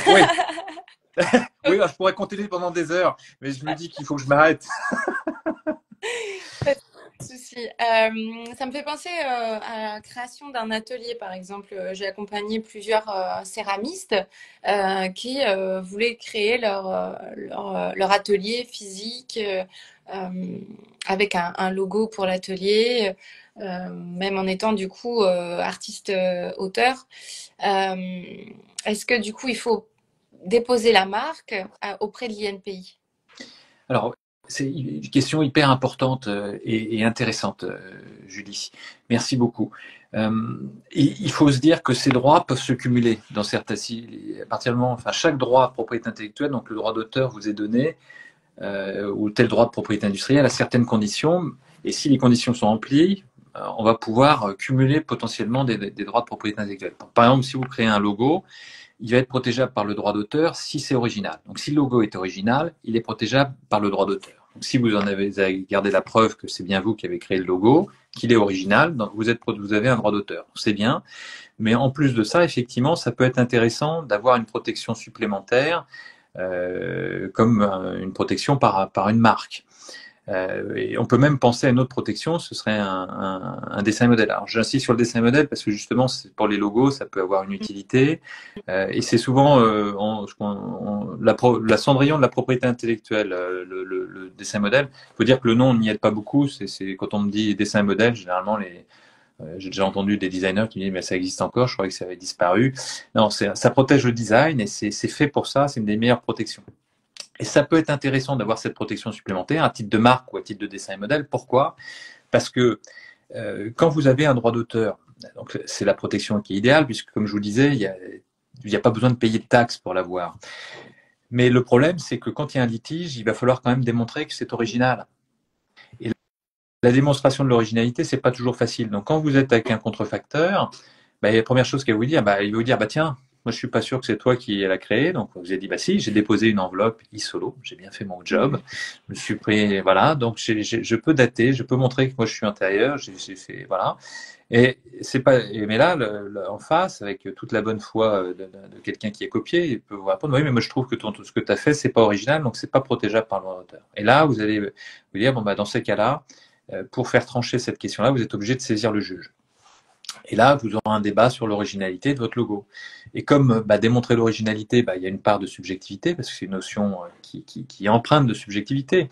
Oui. Oui, je pourrais continuer pendant des heures, mais je me dis qu'il faut que je m'arrête. Pas de souci. Ça me fait penser à la création d'un atelier, par exemple. J'ai accompagné plusieurs céramistes qui voulaient créer leur atelier physique avec un logo pour l'atelier, même en étant du coup artiste auteur. Est-ce que du coup il faut déposer la marque auprès de l'INPI? Alors, c'est une question hyper importante et intéressante, Julie. Merci beaucoup. Il faut se dire que ces droits peuvent se cumuler dans certains. À partir du moment, enfin, chaque droit à propriété intellectuelle, donc le droit d'auteur vous est donné, ou tel droit de propriété industrielle à certaines conditions. Et si les conditions sont remplies, on va pouvoir cumuler potentiellement des droits de propriété intellectuelle. Par exemple, si vous créez un logo, il va être protégeable par le droit d'auteur si c'est original. Donc si le logo est original, il est protégeable par le droit d'auteur. Donc, si vous en avez gardé la preuve que c'est bien vous qui avez créé le logo, qu'il est original, donc vous avez un droit d'auteur. C'est bien. Mais en plus de ça, effectivement, ça peut être intéressant d'avoir une protection supplémentaire, comme une protection par une marque. Et on peut même penser à une autre protection, ce serait un dessin modèle. Alors j'insiste sur le dessin modèle parce que justement, pour les logos, ça peut avoir une utilité. Et c'est souvent la Cendrillon de la propriété intellectuelle, le dessin modèle. Il faut dire que le nom n'y aide pas beaucoup. C'est quand on me dit dessin modèle, généralement j'ai déjà entendu des designers qui me disent mais ça existe encore, je croyais que ça avait disparu. Non, ça protège le design et c'est fait pour ça, c'est une des meilleures protections. Et ça peut être intéressant d'avoir cette protection supplémentaire à titre de marque ou à titre de dessin et modèle. Pourquoi? Parce que quand vous avez un droit d'auteur, donc c'est la protection qui est idéale, puisque comme je vous disais, il n'y a pas besoin de payer de taxes pour l'avoir. Mais le problème, c'est que quand il y a un litige, il va falloir quand même démontrer que c'est original. Et la démonstration de l'originalité, c'est pas toujours facile. Donc quand vous êtes avec un contrefacteur, bah, la première chose qu'il va vous dire, il va vous dire, tiens, moi je suis pas sûr que c'est toi qui l'as créé. Donc vous avez dit, si, j'ai déposé une enveloppe e-solo, j'ai bien fait mon job, je me suis pris, voilà, donc je peux dater, je peux montrer que moi je suis intérieur, j'ai fait, voilà. Et c'est pas, mais là, en face, avec toute la bonne foi de quelqu'un qui est copié, il peut vous répondre, oui, mais moi je trouve que ce que tu as fait, c'est pas original, donc c'est pas protégeable par le droit d'auteur. Et là, vous allez vous dire, dans ces cas-là, pour faire trancher cette question-là, vous êtes obligé de saisir le juge. Et là, vous aurez un débat sur l'originalité de votre logo. Et comme démontrer l'originalité, il y a une part de subjectivité, parce que c'est une notion qui est empreinte de subjectivité.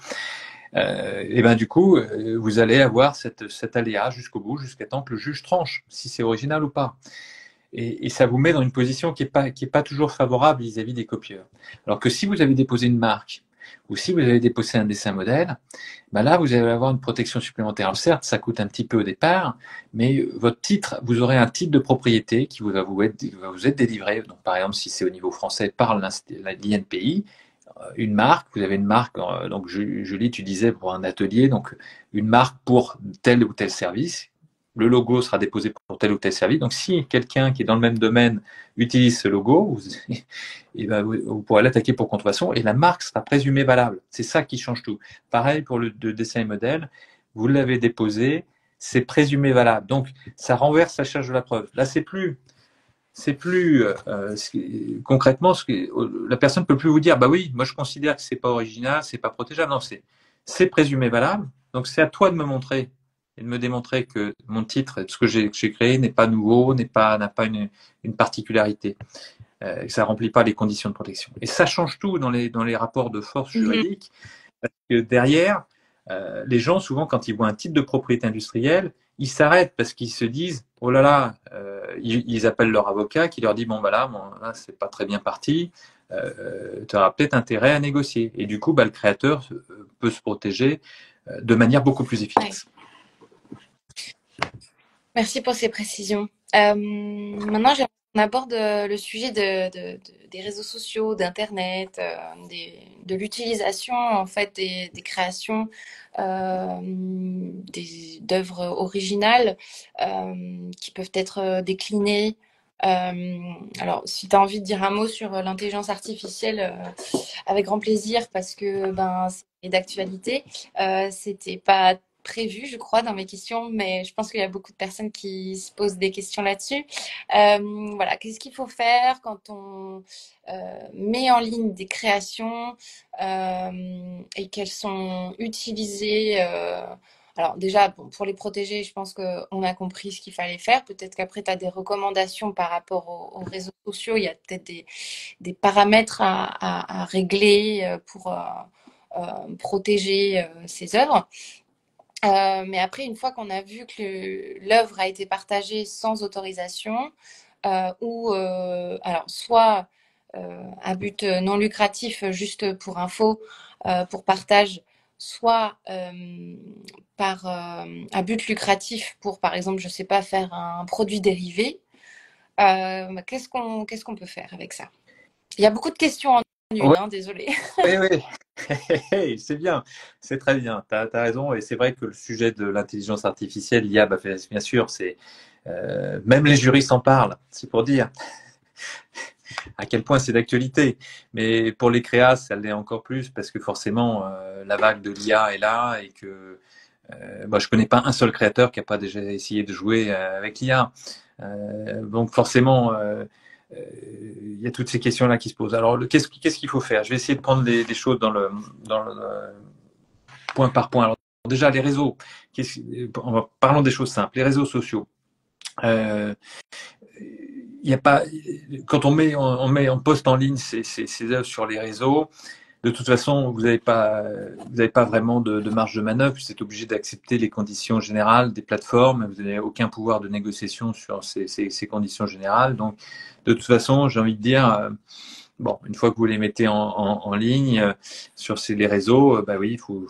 Et du coup, vous allez avoir cet aléa jusqu'au bout, jusqu'à temps que le juge tranche, si c'est original ou pas. Et ça vous met dans une position qui est pas toujours favorable vis-à-vis des copieurs. Alors que si vous avez déposé une marque, ou si vous avez déposé un dessin modèle, là, vous allez avoir une protection supplémentaire. Alors certes, ça coûte un petit peu au départ, mais votre titre, vous aurez un titre de propriété qui va vous être délivré. Donc, par exemple, si c'est au niveau français par l'INPI, une marque, vous avez une marque, donc Julie, tu disais pour un atelier, donc une marque pour tel ou tel service. Le logo sera déposé pour tel ou tel service. Donc, si quelqu'un qui est dans le même domaine utilise ce logo, vous pourrez l'attaquer pour contrefaçon et la marque sera présumée valable. C'est ça qui change tout. Pareil pour le dessin et modèle, vous l'avez déposé, c'est présumé valable. Donc, ça renverse la charge de la preuve. Là, c'est plus concrètement la personne peut plus vous dire oui, moi je considère que c'est pas original, c'est pas protégeable. Non, c'est présumé valable. Donc, c'est à toi de me montrer et de me démontrer que mon titre, ce que j'ai créé, n'est pas nouveau, n'a pas une particularité. Ça remplit pas les conditions de protection. Et ça change tout dans les rapports de force juridiques. Parce que derrière, les gens, souvent, quand ils voient un titre de propriété industrielle, ils s'arrêtent parce qu'ils se disent, oh là là, ils appellent leur avocat qui leur dit, là, c'est pas très bien parti, tu auras peut-être intérêt à négocier. Et du coup, le créateur peut se protéger de manière beaucoup plus efficace. Merci pour ces précisions. Maintenant, on aborde le sujet des réseaux sociaux, d'Internet, de l'utilisation en fait des créations d'œuvres originales qui peuvent être déclinées. Alors, si tu as envie de dire un mot sur l'intelligence artificielle, avec grand plaisir, parce que c'est d'actualité. C'était pas prévu, je crois, dans mes questions, mais je pense qu'il y a beaucoup de personnes qui se posent des questions là-dessus. Voilà, qu'est-ce qu'il faut faire quand on met en ligne des créations et qu'elles sont utilisées alors déjà, pour les protéger, je pense qu'on a compris ce qu'il fallait faire. Peut-être qu'après, tu as des recommandations par rapport aux réseaux sociaux. Il y a peut-être des paramètres à régler pour protéger ces œuvres. Mais après, une fois qu'on a vu que l'œuvre a été partagée sans autorisation, ou alors soit à but non lucratif, juste pour info, pour partage, soit à but lucratif pour, par exemple, je sais pas, faire un produit dérivé, qu'est-ce qu'on peut faire avec ça? Il y a beaucoup de questions en une, Ouais. Désolée. Oui, c'est bien, c'est très bien, tu as raison, et c'est vrai que le sujet de l'intelligence artificielle, l'IA, bien sûr, même les juristes en parlent, c'est pour dire. à quel point c'est d'actualité. Mais pour les créas, ça l'est encore plus parce que forcément, la vague de l'IA est là et que moi, je connais pas un seul créateur qui a pas déjà essayé de jouer avec l'IA. Donc forcément, il y a toutes ces questions-là qui se posent. Alors, qu'est-ce qu'il faut faire? Je vais essayer de prendre des choses dans le point par point. Alors, déjà, les réseaux. Parlons des choses simples. Les réseaux sociaux. Il y a pas, quand on poste en ligne ces œuvres sur les réseaux, de toute façon, vous n'avez pas vraiment de marge de manœuvre. Vous êtes obligé d'accepter les conditions générales des plateformes. Vous n'avez aucun pouvoir de négociation sur ces conditions générales. Donc, de toute façon, j'ai envie de dire, bon, une fois que vous les mettez en ligne sur les réseaux, bah oui, il faut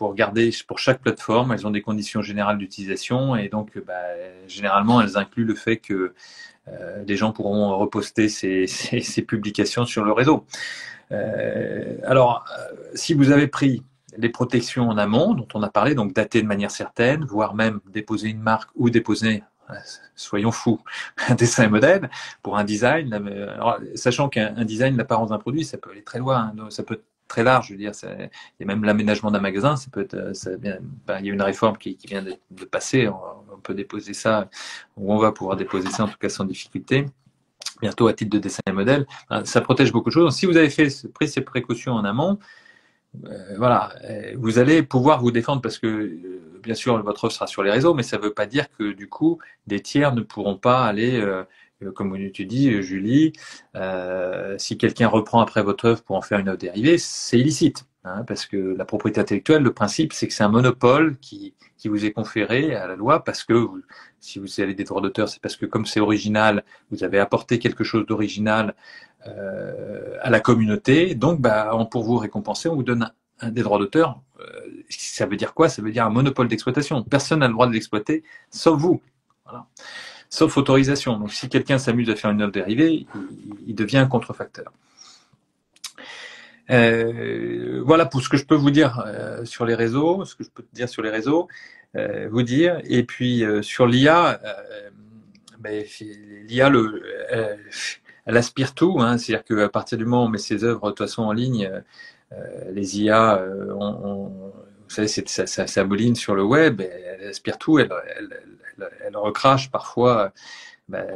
regarder pour chaque plateforme. Elles ont des conditions générales d'utilisation et donc, généralement, elles incluent le fait que des gens pourront reposter ces publications sur le réseau. Alors, si vous avez pris les protections en amont, dont on a parlé, donc dater de manière certaine, voire même déposer une marque ou déposer, soyons fous, un dessin et modèle pour un design, alors, sachant qu'un design, l'apparence d'un produit, ça peut aller très loin, hein, ça peut être très large, je veux dire, il y a même l'aménagement d'un magasin, ça peut être, il y a une réforme qui vient de passer, on peut déposer ça, ou on va pouvoir déposer ça en tout cas sans difficulté. Bientôt à titre de dessin et modèle, ça protège beaucoup de choses. Si vous avez pris ces précautions en amont, voilà, vous allez pouvoir vous défendre parce que, bien sûr, votre offre sera sur les réseaux, mais ça ne veut pas dire que du coup, des tiers ne pourront pas aller, comme tu dis, Julie, si quelqu'un reprend après votre œuvre pour en faire une œuvre dérivée, c'est illicite. Hein, parce que la propriété intellectuelle, le principe, c'est que c'est un monopole qui vous est conféré à la loi parce que si vous avez des droits d'auteur, c'est parce que comme c'est original, vous avez apporté quelque chose d'original à la communauté. Donc, pour vous récompenser, on vous donne des droits d'auteur. Ça veut dire quoi? Ça veut dire un monopole d'exploitation. Personne n'a le droit de l'exploiter, sauf vous. Voilà. Sauf autorisation. Donc, si quelqu'un s'amuse à faire une œuvre dérivée, il devient un contrefacteur. Voilà pour ce que je peux vous dire sur les réseaux, ce que je peux te dire sur les réseaux, vous dire. Et puis sur l'IA, l'IA, elle aspire tout. Hein, c'est-à-dire qu'à partir du moment où on met ses œuvres de toute façon en ligne, les IA, vous savez, ça mouline sur le web, elle aspire tout, elle recrache parfois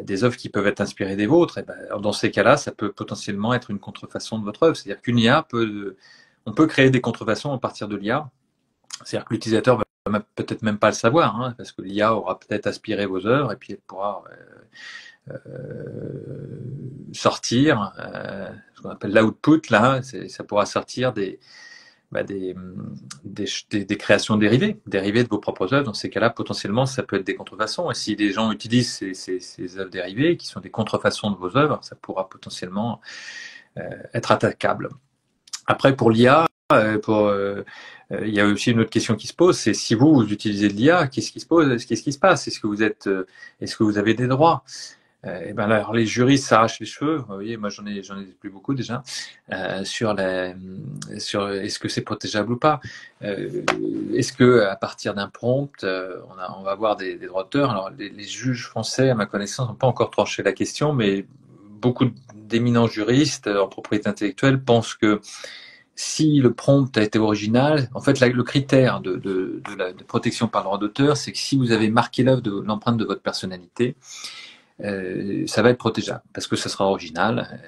des œuvres qui peuvent être inspirées des vôtres. Et dans ces cas-là, ça peut potentiellement être une contrefaçon de votre œuvre. C'est-à-dire qu'une IA on peut créer des contrefaçons à partir de l'IA. C'est-à-dire que l'utilisateur va peut-être même pas le savoir, hein, parce que l'IA aura peut-être aspiré vos œuvres et puis elle pourra sortir ce qu'on appelle l'output, là, ça pourra sortir des créations dérivées de vos propres œuvres. Dans ces cas-là, potentiellement, ça peut être des contrefaçons. Et si des gens utilisent ces œuvres dérivées, qui sont des contrefaçons de vos œuvres, ça pourra potentiellement être attaquable. Après, pour l'IA, il y a aussi une autre question qui se pose, c'est si vous utilisez de l'IA, qu'est-ce qui se passe? Est-ce que vous avez des droits? Alors les juristes s'arrachent les cheveux. Vous voyez, moi j'en ai plus beaucoup déjà sur est-ce que c'est protégeable ou pas. Est-ce que à partir d'un prompt, on va avoir des droits d'auteur. Alors les juges français, à ma connaissance, n'ont pas encore tranché la question, mais beaucoup d'éminents juristes en propriété intellectuelle pensent que si le prompt a été original, en fait, le critère de protection par le droit d'auteur, c'est que si vous avez marqué l'œuvre de l'empreinte de votre personnalité, ça va être protégeable parce que ça sera original,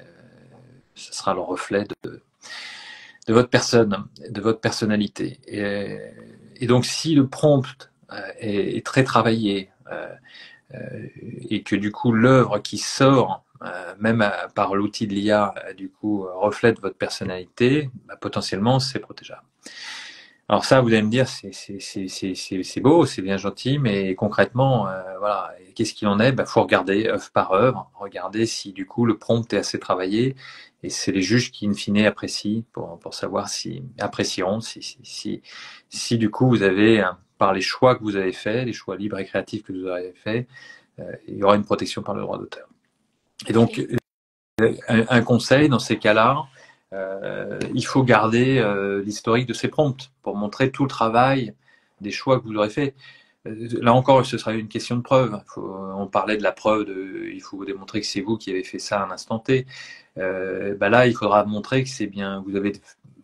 ça sera le reflet de votre personne, de votre personnalité. Et donc, si le prompt est très travaillé et que du coup l'œuvre qui sort même par l'outil de l'IA, du coup, reflète votre personnalité, potentiellement, c'est protégeable. Alors ça, vous allez me dire, c'est beau, c'est bien gentil, mais concrètement, voilà, qu'est-ce qu'il en est? Faut regarder œuvre par œuvre, regarder si du coup le prompt est assez travaillé, et c'est les juges qui, in fine, apprécient pour savoir apprécieront si du coup vous avez, par les choix que vous avez faits, les choix libres et créatifs que vous avez faits, il y aura une protection par le droit d'auteur. Et donc, un conseil dans ces cas-là, il faut garder l'historique de ces prompts pour montrer tout le travail des choix que vous aurez fait. là encore, ce sera une question de preuve. On parlait de la preuve, il faut démontrer que c'est vous qui avez fait ça à un instant T. Bah là, il faudra montrer que c'est bien, vous avez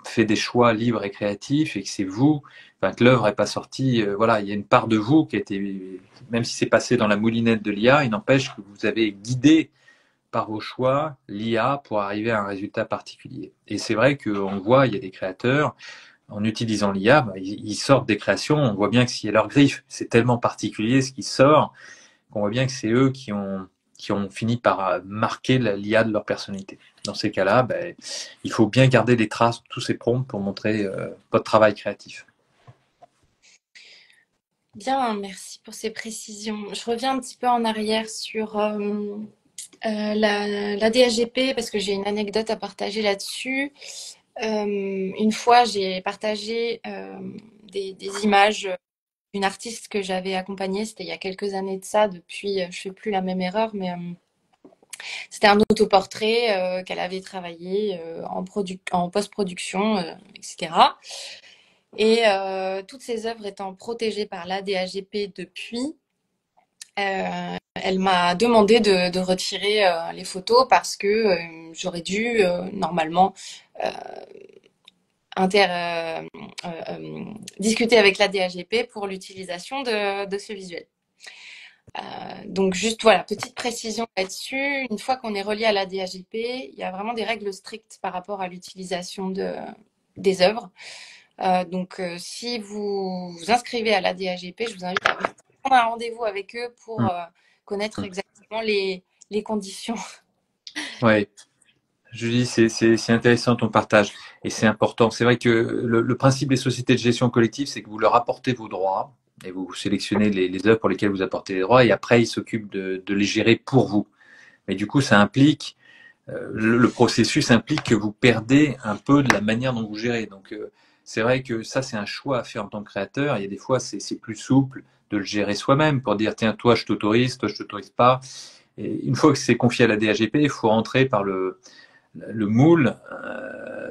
fait des choix libres et créatifs et que c'est vous, enfin, que l'œuvre n'est pas sortie. Voilà, il y a une part de vous qui a été, même si c'est passé dans la moulinette de l'IA, il n'empêche que vous avez guidé par vos choix l'IA pour arriver à un résultat particulier. Et c'est vrai qu'on voit, il y a des créateurs, en utilisant l'IA, bah, ils sortent des créations, on voit bien que s'il y a leur griffe, c'est tellement particulier ce qui sort, qu'on voit bien que c'est eux qui ont fini par marquer l'IA de leur personnalité. Dans ces cas-là, ben, il faut bien garder les traces de tous ces prompts pour montrer votre travail créatif. Bien, merci pour ces précisions. Je reviens un petit peu en arrière sur la DHGP parce que j'ai une anecdote à partager là-dessus. Une fois, j'ai partagé des images d'une artiste que j'avais accompagnée. C'était il y a quelques années de ça. Depuis, je fais plus la même erreur, mais c'était un autoportrait qu'elle avait travaillé en post-production, etc. Et toutes ces œuvres étant protégées par l'ADAGP depuis, elle m'a demandé de retirer les photos parce que j'aurais dû normalement euh, discuter avec la DAGP pour l'utilisation de ce visuel. Donc juste voilà, petite précision là-dessus. Une fois qu'on est relié à la DAGP, il y a vraiment des règles strictes par rapport à l'utilisation des œuvres. Donc si vous vous inscrivez à la DAGP, je vous invite à prendre un rendez-vous avec eux pour connaître exactement les conditions. Ouais, Julie, c'est intéressant ton partage et c'est important. C'est vrai que le principe des sociétés de gestion collective, c'est que vous leur apportez vos droits et vous sélectionnez les œuvres pour lesquelles vous apportez les droits et après ils s'occupent de les gérer pour vous. Mais du coup, ça implique le processus implique que vous perdez un peu de la manière dont vous gérez. Donc, c'est vrai que ça, c'est un choix à faire en tant que créateur. Il y a des fois, c'est plus souple de le gérer soi-même pour dire, tiens, toi, je t'autorise, toi, je t'autorise pas. Et une fois que c'est confié à la DHGP, il faut rentrer par le moule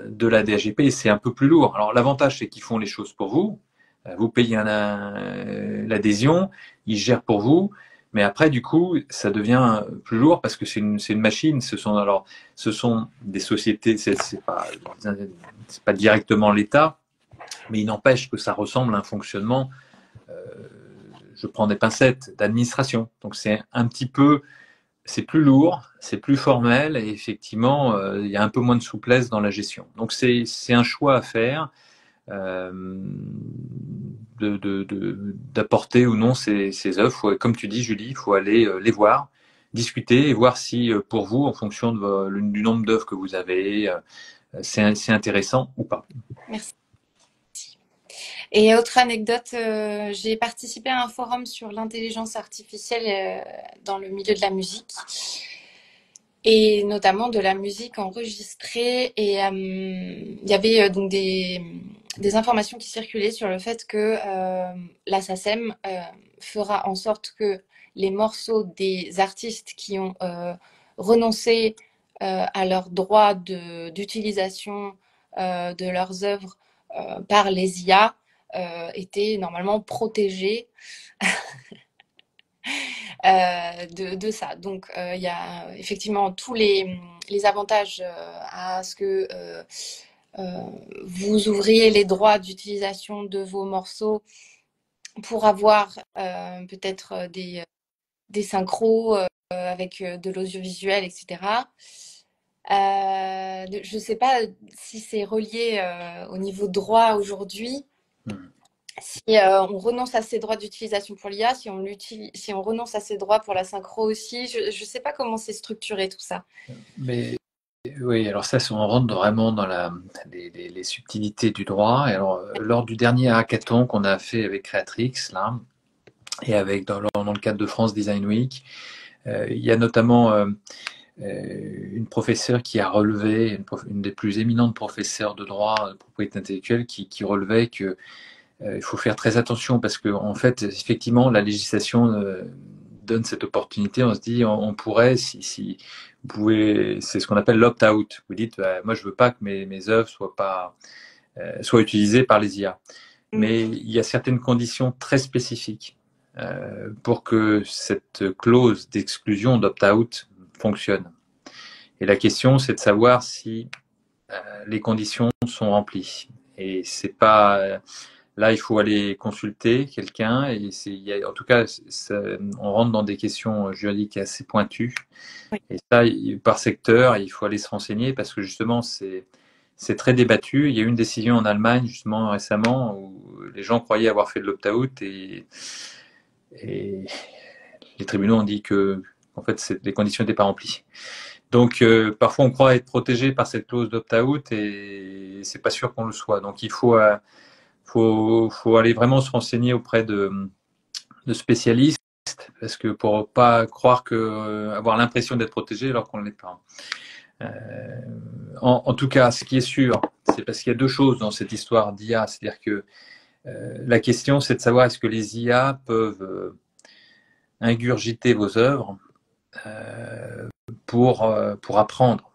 de la DHGP et c'est un peu plus lourd. Alors, l'avantage, c'est qu'ils font les choses pour vous. Vous payez l'adhésion, ils gèrent pour vous. Mais après, du coup, ça devient plus lourd parce que c'est une machine. Ce sont des sociétés, c'est pas directement l'État, mais il n'empêche que ça ressemble à un fonctionnement, je prends des pincettes, d'administration. Donc c'est un petit peu, c'est plus lourd, c'est plus formel et effectivement, il y a un peu moins de souplesse dans la gestion. Donc c'est un choix à faire euh, d'apporter ou non ces œuvres. Comme tu dis, Julie, il faut aller les voir, discuter et voir si pour vous, en fonction du nombre d'œuvres que vous avez, c'est intéressant ou pas. Merci. Et autre anecdote, j'ai participé à un forum sur l'intelligence artificielle dans le milieu de la musique et notamment de la musique enregistrée. Et il y avait donc des informations qui circulaient sur le fait que la SACEM fera en sorte que les morceaux des artistes qui ont renoncé à leur droit d'utilisation de leurs œuvres par les IA étaient normalement protégés de ça. Donc, il y a effectivement tous les avantages à ce que vous ouvriez les droits d'utilisation de vos morceaux pour avoir peut-être des synchros avec de l'audiovisuel, etc. Je ne sais pas si c'est relié au niveau droit aujourd'hui. Si on renonce à ses droits d'utilisation pour l'IA, si on renonce à ses droits pour la synchro aussi, je ne sais pas comment c'est structuré tout ça. Mais oui, alors ça, on rentre vraiment dans les subtilités du droit. Et alors, lors du dernier hackathon qu'on a fait avec Creatrix, là, et dans le cadre de France Design Week, il y a notamment une professeure qui a relevé, une des plus éminentes professeurs de droit de propriété intellectuelle, qui relevait que il faut faire très attention parce que en fait, effectivement, la législation donne cette opportunité. On se dit, on pourrait, si vous pouvez, c'est ce qu'on appelle l'opt-out. Vous dites, bah, moi, je veux pas que mes œuvres soient utilisées par les IA. Mais il y a certaines conditions très spécifiques pour que cette clause d'exclusion d'opt-out fonctionne. Et la question, c'est de savoir si les conditions sont remplies. Et c'est pas là, il faut aller consulter quelqu'un. Et en tout cas, on rentre dans des questions juridiques assez pointues. Oui. Et ça, par secteur, il faut aller se renseigner parce que justement, c'est très débattu. Il y a eu une décision en Allemagne justement récemment où les gens croyaient avoir fait de l'opt-out et les tribunaux ont dit que en fait les conditions n'étaient pas remplies. Donc parfois on croit être protégé par cette clause d'opt-out et c'est pas sûr qu'on le soit. Donc il faut aller vraiment se renseigner auprès de spécialistes parce que pour pas croire que avoir l'impression d'être protégé alors qu'on ne l'est pas. En tout cas, ce qui est sûr, c'est parce qu'il y a deux choses dans cette histoire d'IA, c'est-à-dire que la question c'est de savoir est-ce que les IA peuvent ingurgiter vos œuvres pour apprendre.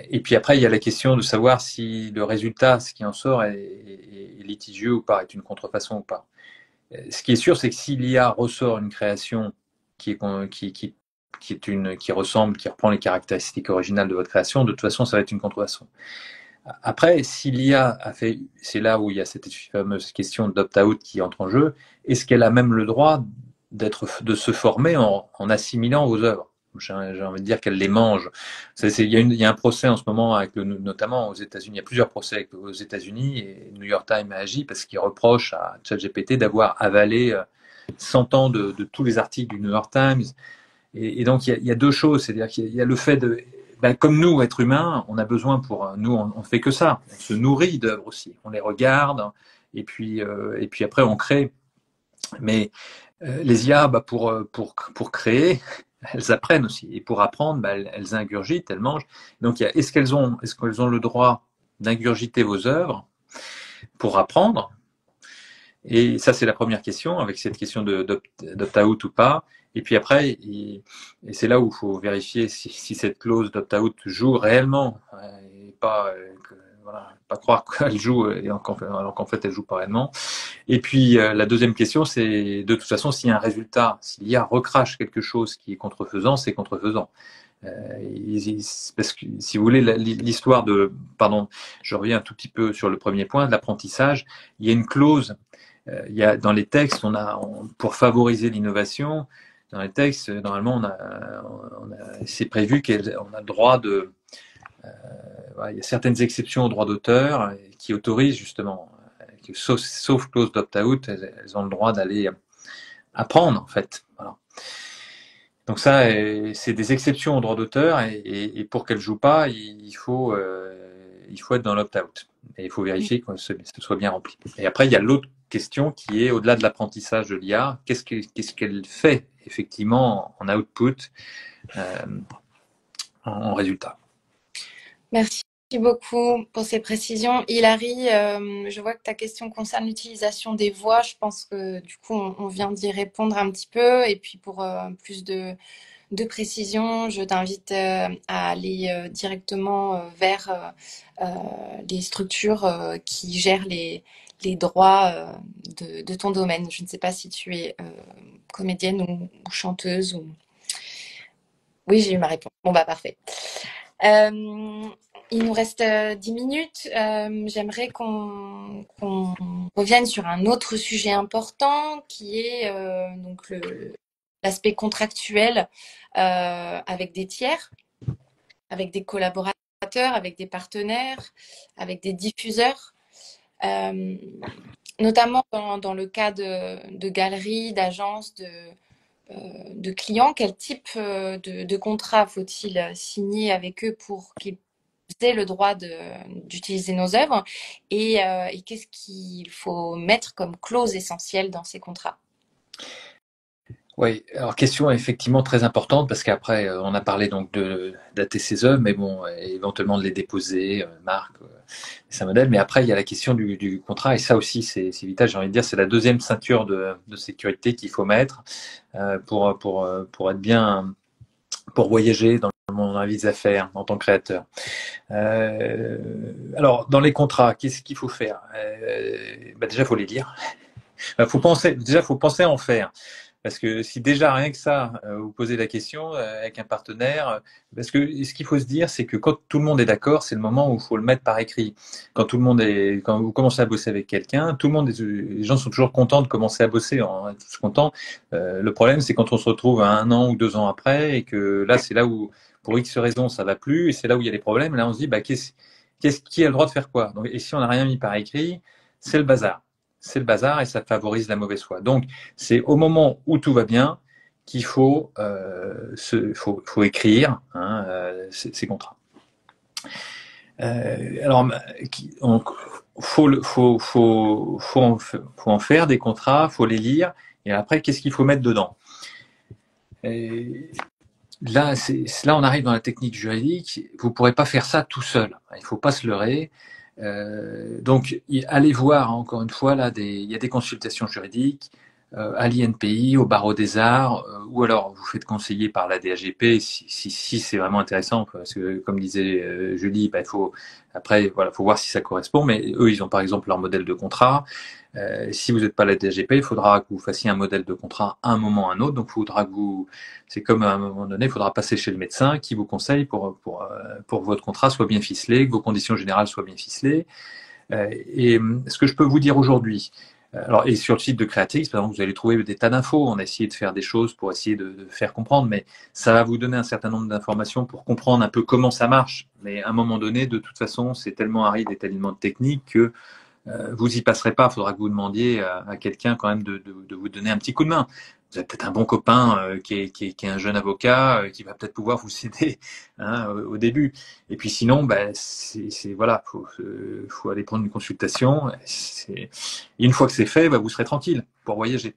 Et puis après, il y a la question de savoir si le résultat, ce qui en sort, est litigieux ou pas, est une contrefaçon ou pas. Ce qui est sûr, c'est que si l'IA ressort une création qui ressemble, qui reprend les caractéristiques originales de votre création, de toute façon, ça va être une contrefaçon. Après, si l'IA a fait, c'est là où il y a cette fameuse question d'opt-out qui entre en jeu, est-ce qu'elle a même le droit de se former en assimilant vos œuvres? J'ai envie de dire qu'elle les mange. Il y a un procès en ce moment, notamment aux États-Unis. Il y a plusieurs procès aux États-Unis et New York Times a agi parce qu'il reproche à ChatGPT d'avoir avalé 100 ans de tous les articles du New York Times. Et donc, il y a deux choses. C'est-à-dire qu'il y a le fait de. Comme nous, êtres humains, on a besoin nous, on fait que ça. On se nourrit d'œuvres aussi. On les regarde et puis après, on crée. Mais les IA, pour créer, elles apprennent aussi. Et pour apprendre, elles ingurgitent, elles mangent. Donc, est-ce qu'elles ont le droit d'ingurgiter vos œuvres pour apprendre? Et ça, c'est la première question, avec cette question d'opt-out ou pas. Et puis après, et c'est là où il faut vérifier si cette clause d'opt-out joue réellement, et pas, pas croire qu'elle joue alors qu'en fait, elle joue pas réellement. Et puis la deuxième question, c'est de toute façon, s'il y a un résultat, s'il y a recrache quelque chose qui est contrefaisant, c'est contrefaisant. Parce que si vous voulez l'histoire pardon, je reviens un tout petit peu sur le premier point de l'apprentissage. Il y a une clause, il y a dans les textes, pour favoriser l'innovation, dans les textes, normalement, c'est prévu qu'on a le droit il y a certaines exceptions au droit d'auteur qui autorisent justement, sauf clause d'opt-out, elles ont le droit d'aller apprendre en fait. Voilà. Donc ça, c'est des exceptions au droit d'auteur et pour qu'elles jouent pas, il faut être dans l'opt-out. Et il faut vérifier que ce soit bien rempli. Et après, il y a l'autre question qui est au-delà de l'apprentissage de l'IA, qu'est-ce qu'elle fait effectivement en output, en résultat. Merci beaucoup pour ces précisions. Hilary, je vois que ta question concerne l'utilisation des voix. Je pense que du coup, on vient d'y répondre un petit peu. Et puis pour plus de précision, je t'invite à aller directement vers les structures qui gèrent les droits de ton domaine. Je ne sais pas si tu es comédienne ou chanteuse. Oui, j'ai eu ma réponse. Bon, bah parfait. Il nous reste 10 minutes. J'aimerais qu'on revienne sur un autre sujet important qui est donc l'aspect contractuel avec des tiers, avec des collaborateurs, avec des partenaires, avec des diffuseurs. Notamment dans le cas de galeries, d'agences, de clients, quel type de contrat faut-il signer avec eux pour qu'ils aient le droit d'utiliser nos œuvres et qu'est-ce qu'il faut mettre comme clause essentielle dans ces contrats? Oui, alors question effectivement très importante parce qu'après on a parlé donc de dater ses œuvres, mais bon, éventuellement de les déposer, marque, c'est un modèle, mais après il y a la question du contrat et ça aussi c'est vital, j'ai envie de dire, c'est la deuxième ceinture de sécurité qu'il faut mettre pour être bien, pour voyager dans mon vie des affaires en tant que créateur. Alors dans les contrats, qu'est-ce qu'il faut faire? Déjà il faut les lire. Faut penser à en faire. Parce que si déjà rien que ça, vous posez la question avec un partenaire, parce que ce qu'il faut se dire, c'est que quand tout le monde est d'accord, c'est le moment où il faut le mettre par écrit. Quand vous commencez à bosser avec quelqu'un, les gens sont toujours contents de commencer à bosser, on est tous contents. Le problème, c'est quand on se retrouve à 1 an ou 2 ans après, et que là, c'est là où, pour X raisons, ça va plus, et c'est là où il y a des problèmes. Là, on se dit, bah, qui a le droit de faire quoi? Donc, et si on n'a rien mis par écrit, c'est le bazar. C'est le bazar et ça favorise la mauvaise foi. Donc, c'est au moment où tout va bien qu'il faut écrire hein, ces contrats. Alors, faut en faire des contrats, faut les lire, et après, qu'est-ce qu'il faut mettre dedans? Et là, on arrive dans la technique juridique. Vous ne pourrez pas faire ça tout seul. Il ne faut pas se leurrer. Donc, allez voir encore une fois là, il y a des consultations juridiques à l'INPI, au Barreau des Arts, ou alors vous faites conseiller par la DAGP si c'est vraiment intéressant, parce que comme disait Julie, bah, faut voir si ça correspond. Mais eux, ils ont par exemple leur modèle de contrat. Si vous n'êtes pas la DGP, il faudra que vous fassiez un modèle de contrat à un moment ou à un autre. Donc, c'est comme à un moment donné, il faudra passer chez le médecin qui vous conseille pour que votre contrat soit bien ficelé, que vos conditions générales soient bien ficelées. Et ce que je peux vous dire aujourd'hui, alors, et sur le site de Creatix, par exemple, vous allez trouver des tas d'infos. On a essayé de faire des choses pour essayer de faire comprendre, mais ça va vous donner un certain nombre d'informations pour comprendre un peu comment ça marche. Mais à un moment donné, de toute façon, c'est tellement aride et tellement technique que vous y passerez pas. Il faudra que vous demandiez à quelqu'un quand même de vous donner un petit coup de main. Vous avez peut-être un bon copain qui est un jeune avocat qui va peut-être pouvoir vous aider hein, au début. Et puis sinon, voilà, faut aller prendre une consultation. Et une fois que c'est fait, vous serez tranquille pour voyager.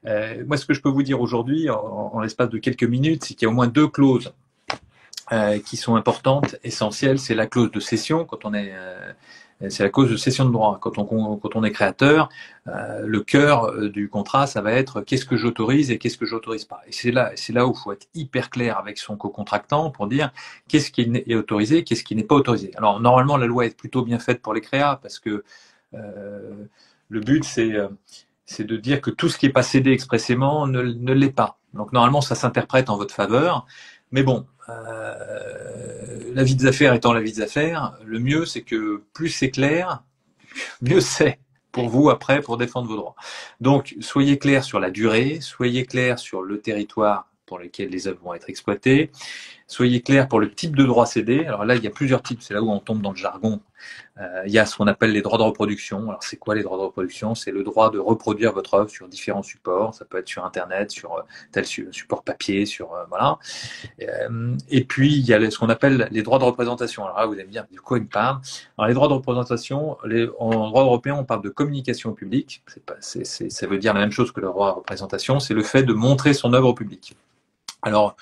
Moi, ce que je peux vous dire aujourd'hui, en l'espace de quelques minutes, c'est qu'il y a au moins 2 clauses qui sont importantes, essentielles. C'est la clause de cession c'est la clause de cession de droit. Quand on est créateur, le cœur du contrat, ça va être qu'est-ce que j'autorise et qu'est-ce que j'autorise pas. Et c'est là où il faut être hyper clair avec son co-contractant pour dire qu'est-ce qui est autorisé, qu'est-ce qui n'est pas autorisé. Alors normalement, la loi est plutôt bien faite pour les créas parce que le but c'est de dire que tout ce qui est pas cédé expressément ne l'est pas. Donc normalement, ça s'interprète en votre faveur. Mais bon, la vie des affaires étant la vie des affaires, le mieux c'est que plus c'est clair, mieux c'est pour vous après pour défendre vos droits. Donc soyez clair sur la durée, soyez clair sur le territoire pour lequel les œuvres vont être exploitées, soyez clair pour le type de droit cédé. Alors là, il y a plusieurs types, c'est là où on tombe dans le jargon. Il y a ce qu'on appelle les droits de reproduction. Alors c'est quoi les droits de reproduction? C'est le droit de reproduire votre œuvre sur différents supports. Ça peut être sur Internet, sur tel support papier, voilà. Et puis il y a ce qu'on appelle les droits de représentation. Alors là, vous allez me dire de quoi il me parle. Alors les droits de représentation, en droit européen, on parle de communication au public. Ça veut dire la même chose que le droit de représentation. C'est le fait de montrer son œuvre au public. Alors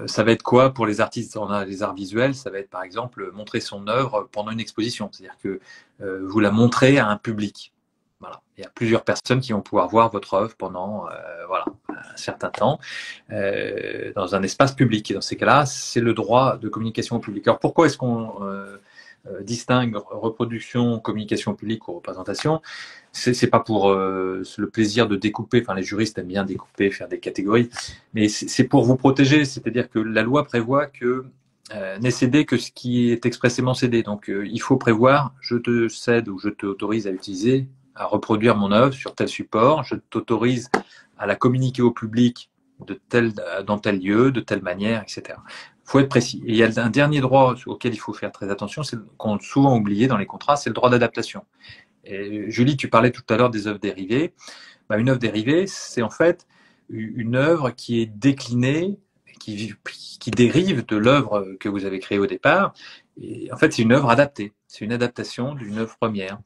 ça va être quoi pour les artistes dans les arts visuels? Ça va être par exemple montrer son œuvre pendant une exposition, c'est-à-dire que vous la montrez à un public. Voilà. Il y a plusieurs personnes qui vont pouvoir voir votre œuvre pendant un certain temps dans un espace public. Et dans ces cas-là, c'est le droit de communication au public. Alors pourquoi est-ce qu'on distingue reproduction, communication publique ou représentation? C'est pas pour le plaisir de découper, enfin les juristes aiment bien découper, faire des catégories, mais c'est pour vous protéger, c'est-à-dire que la loi prévoit que n'est cédé que ce qui est expressément cédé. Donc il faut prévoir, je te cède ou je t'autorise à reproduire mon œuvre sur tel support, je t'autorise à la communiquer au public dans tel lieu, de telle manière, etc. Il faut être précis. Et il y a un dernier droit auquel il faut faire très attention, c'est qu'on a souvent oublié dans les contrats, c'est le droit d'adaptation. Et Julie, tu parlais tout à l'heure des œuvres dérivées. Une œuvre dérivée, c'est en fait une œuvre qui est déclinée, qui dérive de l'œuvre que vous avez créée au départ. Et en fait, c'est une œuvre adaptée. C'est une adaptation d'une œuvre première.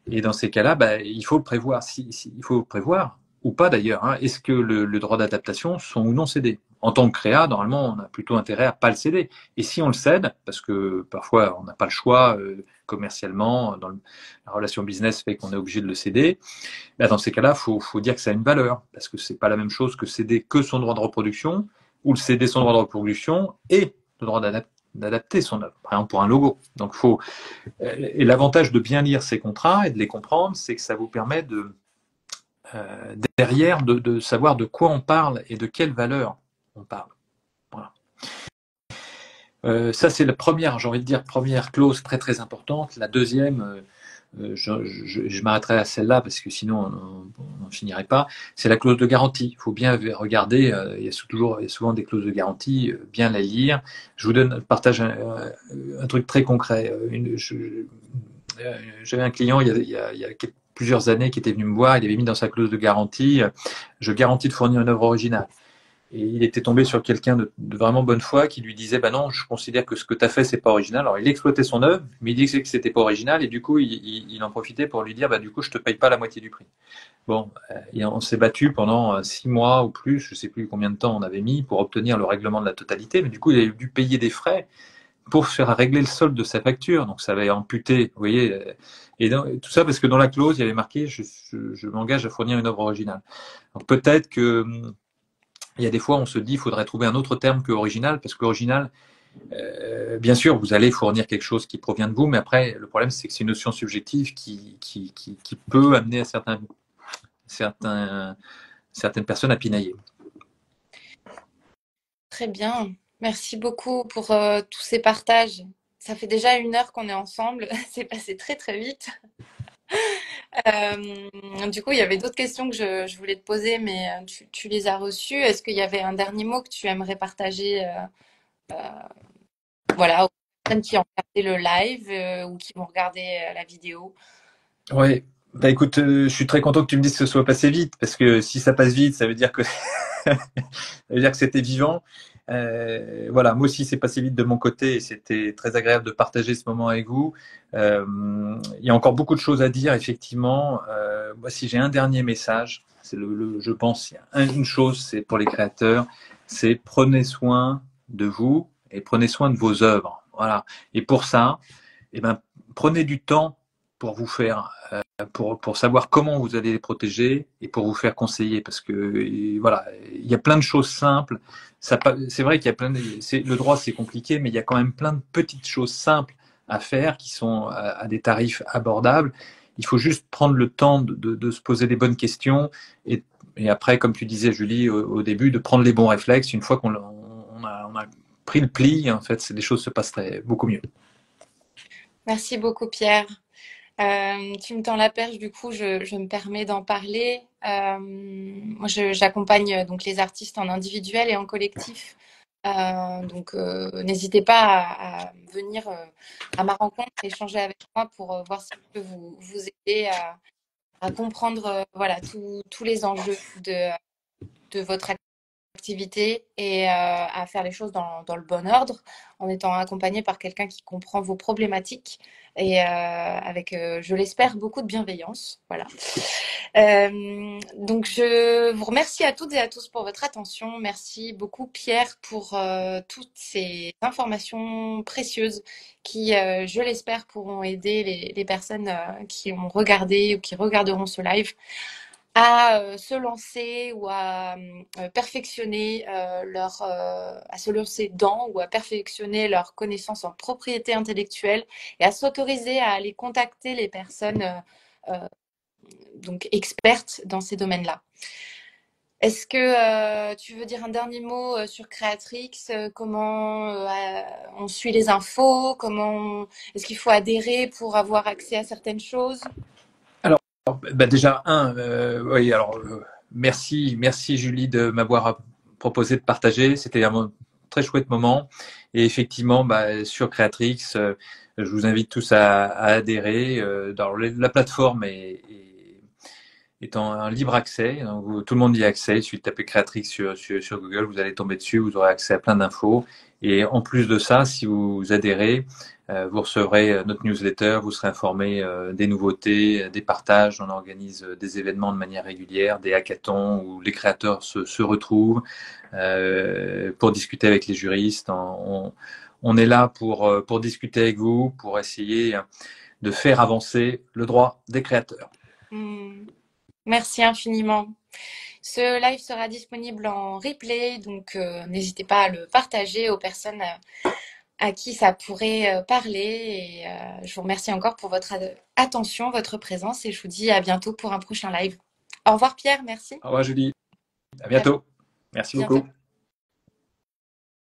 Et dans ces cas-là, il faut prévoir, il faut prévoir ou pas d'ailleurs, hein, est-ce que le droit d'adaptation sont ou non cédés? En tant que créa, normalement, on a plutôt intérêt à pas le céder. Et si on le cède, parce que parfois on n'a pas le choix commercialement, la relation business fait qu'on est obligé de le céder, dans ces cas-là, faut dire que ça a une valeur, parce que c'est pas la même chose que céder que son droit de reproduction, ou le céder son droit de reproduction et le droit d'adapter son œuvre, par exemple pour un logo. Donc, et l'avantage de bien lire ces contrats et de les comprendre, c'est que ça vous permet derrière de savoir de quoi on parle et de quelle valeur on parle. Voilà. Ça, c'est la première, j'ai envie de dire, première clause très très importante. La deuxième, je m'arrêterai à celle-là parce que sinon on n'en finirait pas. C'est la clause de garantie. Il faut bien regarder. Il y a souvent des clauses de garantie. Bien les lire. Je vous partage un truc très concret. J'avais un client il y a plusieurs années qui était venu me voir. Il avait mis dans sa clause de garantie, je garantis de fournir une œuvre originale. Et il était tombé sur quelqu'un de vraiment bonne foi qui lui disait bah non, je considère que ce que tu as fait c'est pas original. Alors il exploitait son œuvre, mais il disait que c'était pas original et du coup il en profitait pour lui dire bah du coup je te paye pas la moitié du prix. Bon, et on s'est battu pendant 6 mois ou plus, je sais plus combien de temps on avait mis pour obtenir le règlement de la totalité, mais du coup il a dû payer des frais pour faire régler le solde de sa facture. Donc ça avait amputé, vous voyez. Et tout ça parce que dans la clause il y avait marqué je m'engage à fournir une œuvre originale. Donc peut-être que il y a des fois, on se dit, il faudrait trouver un autre terme que original, parce qu'original, bien sûr, vous allez fournir quelque chose qui provient de vous, mais après, le problème, c'est que c'est une notion subjective qui peut amener à certaines personnes à pinailler. Très bien. Merci beaucoup pour tous ces partages. Ça fait déjà 1 heure qu'on est ensemble. C'est passé très très vite. Du coup, il y avait d'autres questions que je voulais te poser, mais tu les as reçues. Est-ce qu'il y avait un dernier mot que tu aimerais partager voilà, aux personnes qui ont regardé le live ou qui vont regarder la vidéo? Ouais. Bah écoute, je suis très content que tu me dises que ce soit passé vite, parce que si ça passe vite, ça veut dire que ça veut dire que c'était vivant. Voilà, moi aussi c'est passé vite de mon côté et c'était très agréable de partager ce moment avec vous. Il y a encore beaucoup de choses à dire, effectivement. Moi, si j'ai un dernier message, c'est je pense, il y a une chose, c'est pour les créateurs, c'est prenez soin de vous et prenez soin de vos œuvres. Voilà. Et pour ça, eh ben, prenez du temps pour vous faire, pour savoir comment vous allez les protéger et pour vous faire conseiller, parce que voilà, il y a plein de choses simples. C'est vrai qu'il y a le droit c'est compliqué, mais il y a quand même plein de petites choses simples à faire qui sont à des tarifs abordables. Il faut juste prendre le temps de se poser les bonnes questions et après, comme tu disais Julie au début, de prendre les bons réflexes. Une fois qu'on a pris le pli, en fait, les choses se passeraient beaucoup mieux. Merci beaucoup, Pierre. Tu me tends la perche, du coup, je me permets d'en parler. Moi, j'accompagne donc les artistes en individuel et en collectif. Donc, n'hésitez pas à venir à ma rencontre, échanger avec moi pour voir si je peux vous aider à comprendre voilà, tous les enjeux de votre activité et à faire les choses dans le bon ordre en étant accompagné par quelqu'un qui comprend vos problématiques et avec, je l'espère, beaucoup de bienveillance. Voilà. Donc, je vous remercie à toutes et à tous pour votre attention. Merci beaucoup, Pierre, pour toutes ces informations précieuses qui, je l'espère, pourront aider les personnes qui ont regardé ou qui regarderont ce live à se lancer ou à perfectionner à se lancer dans ou à perfectionner leurs connaissances en propriété intellectuelle et à s'autoriser à aller contacter les personnes donc expertes dans ces domaines-là. Est-ce que tu veux dire un dernier mot sur Creatrix? Comment on suit les infos? Est-ce qu'il faut adhérer pour avoir accès à certaines choses? Alors, bah déjà, oui, alors, merci Julie de m'avoir proposé de partager. C'était un très chouette moment. Et effectivement, bah, sur Creatrix, je vous invite tous à adhérer. La plateforme est en libre accès. Donc, tout le monde y a accès. Il suffit de taper Creatrix sur Google, vous allez tomber dessus, vous aurez accès à plein d'infos. Et en plus de ça, si vous adhérez, vous recevrez notre newsletter, vous serez informé des nouveautés, des partages. On organise des événements de manière régulière, des hackathons où les créateurs se retrouvent pour discuter avec les juristes. On est là pour discuter avec vous, pour essayer de faire avancer le droit des créateurs. Merci infiniment. Ce live sera disponible en replay, donc n'hésitez pas à le partager aux personnes à qui ça pourrait parler. Et je vous remercie encore pour votre attention, votre présence et je vous dis à bientôt pour un prochain live. Au revoir Pierre, merci. Au revoir Julie, à À bientôt. Merci bientôt. beaucoup.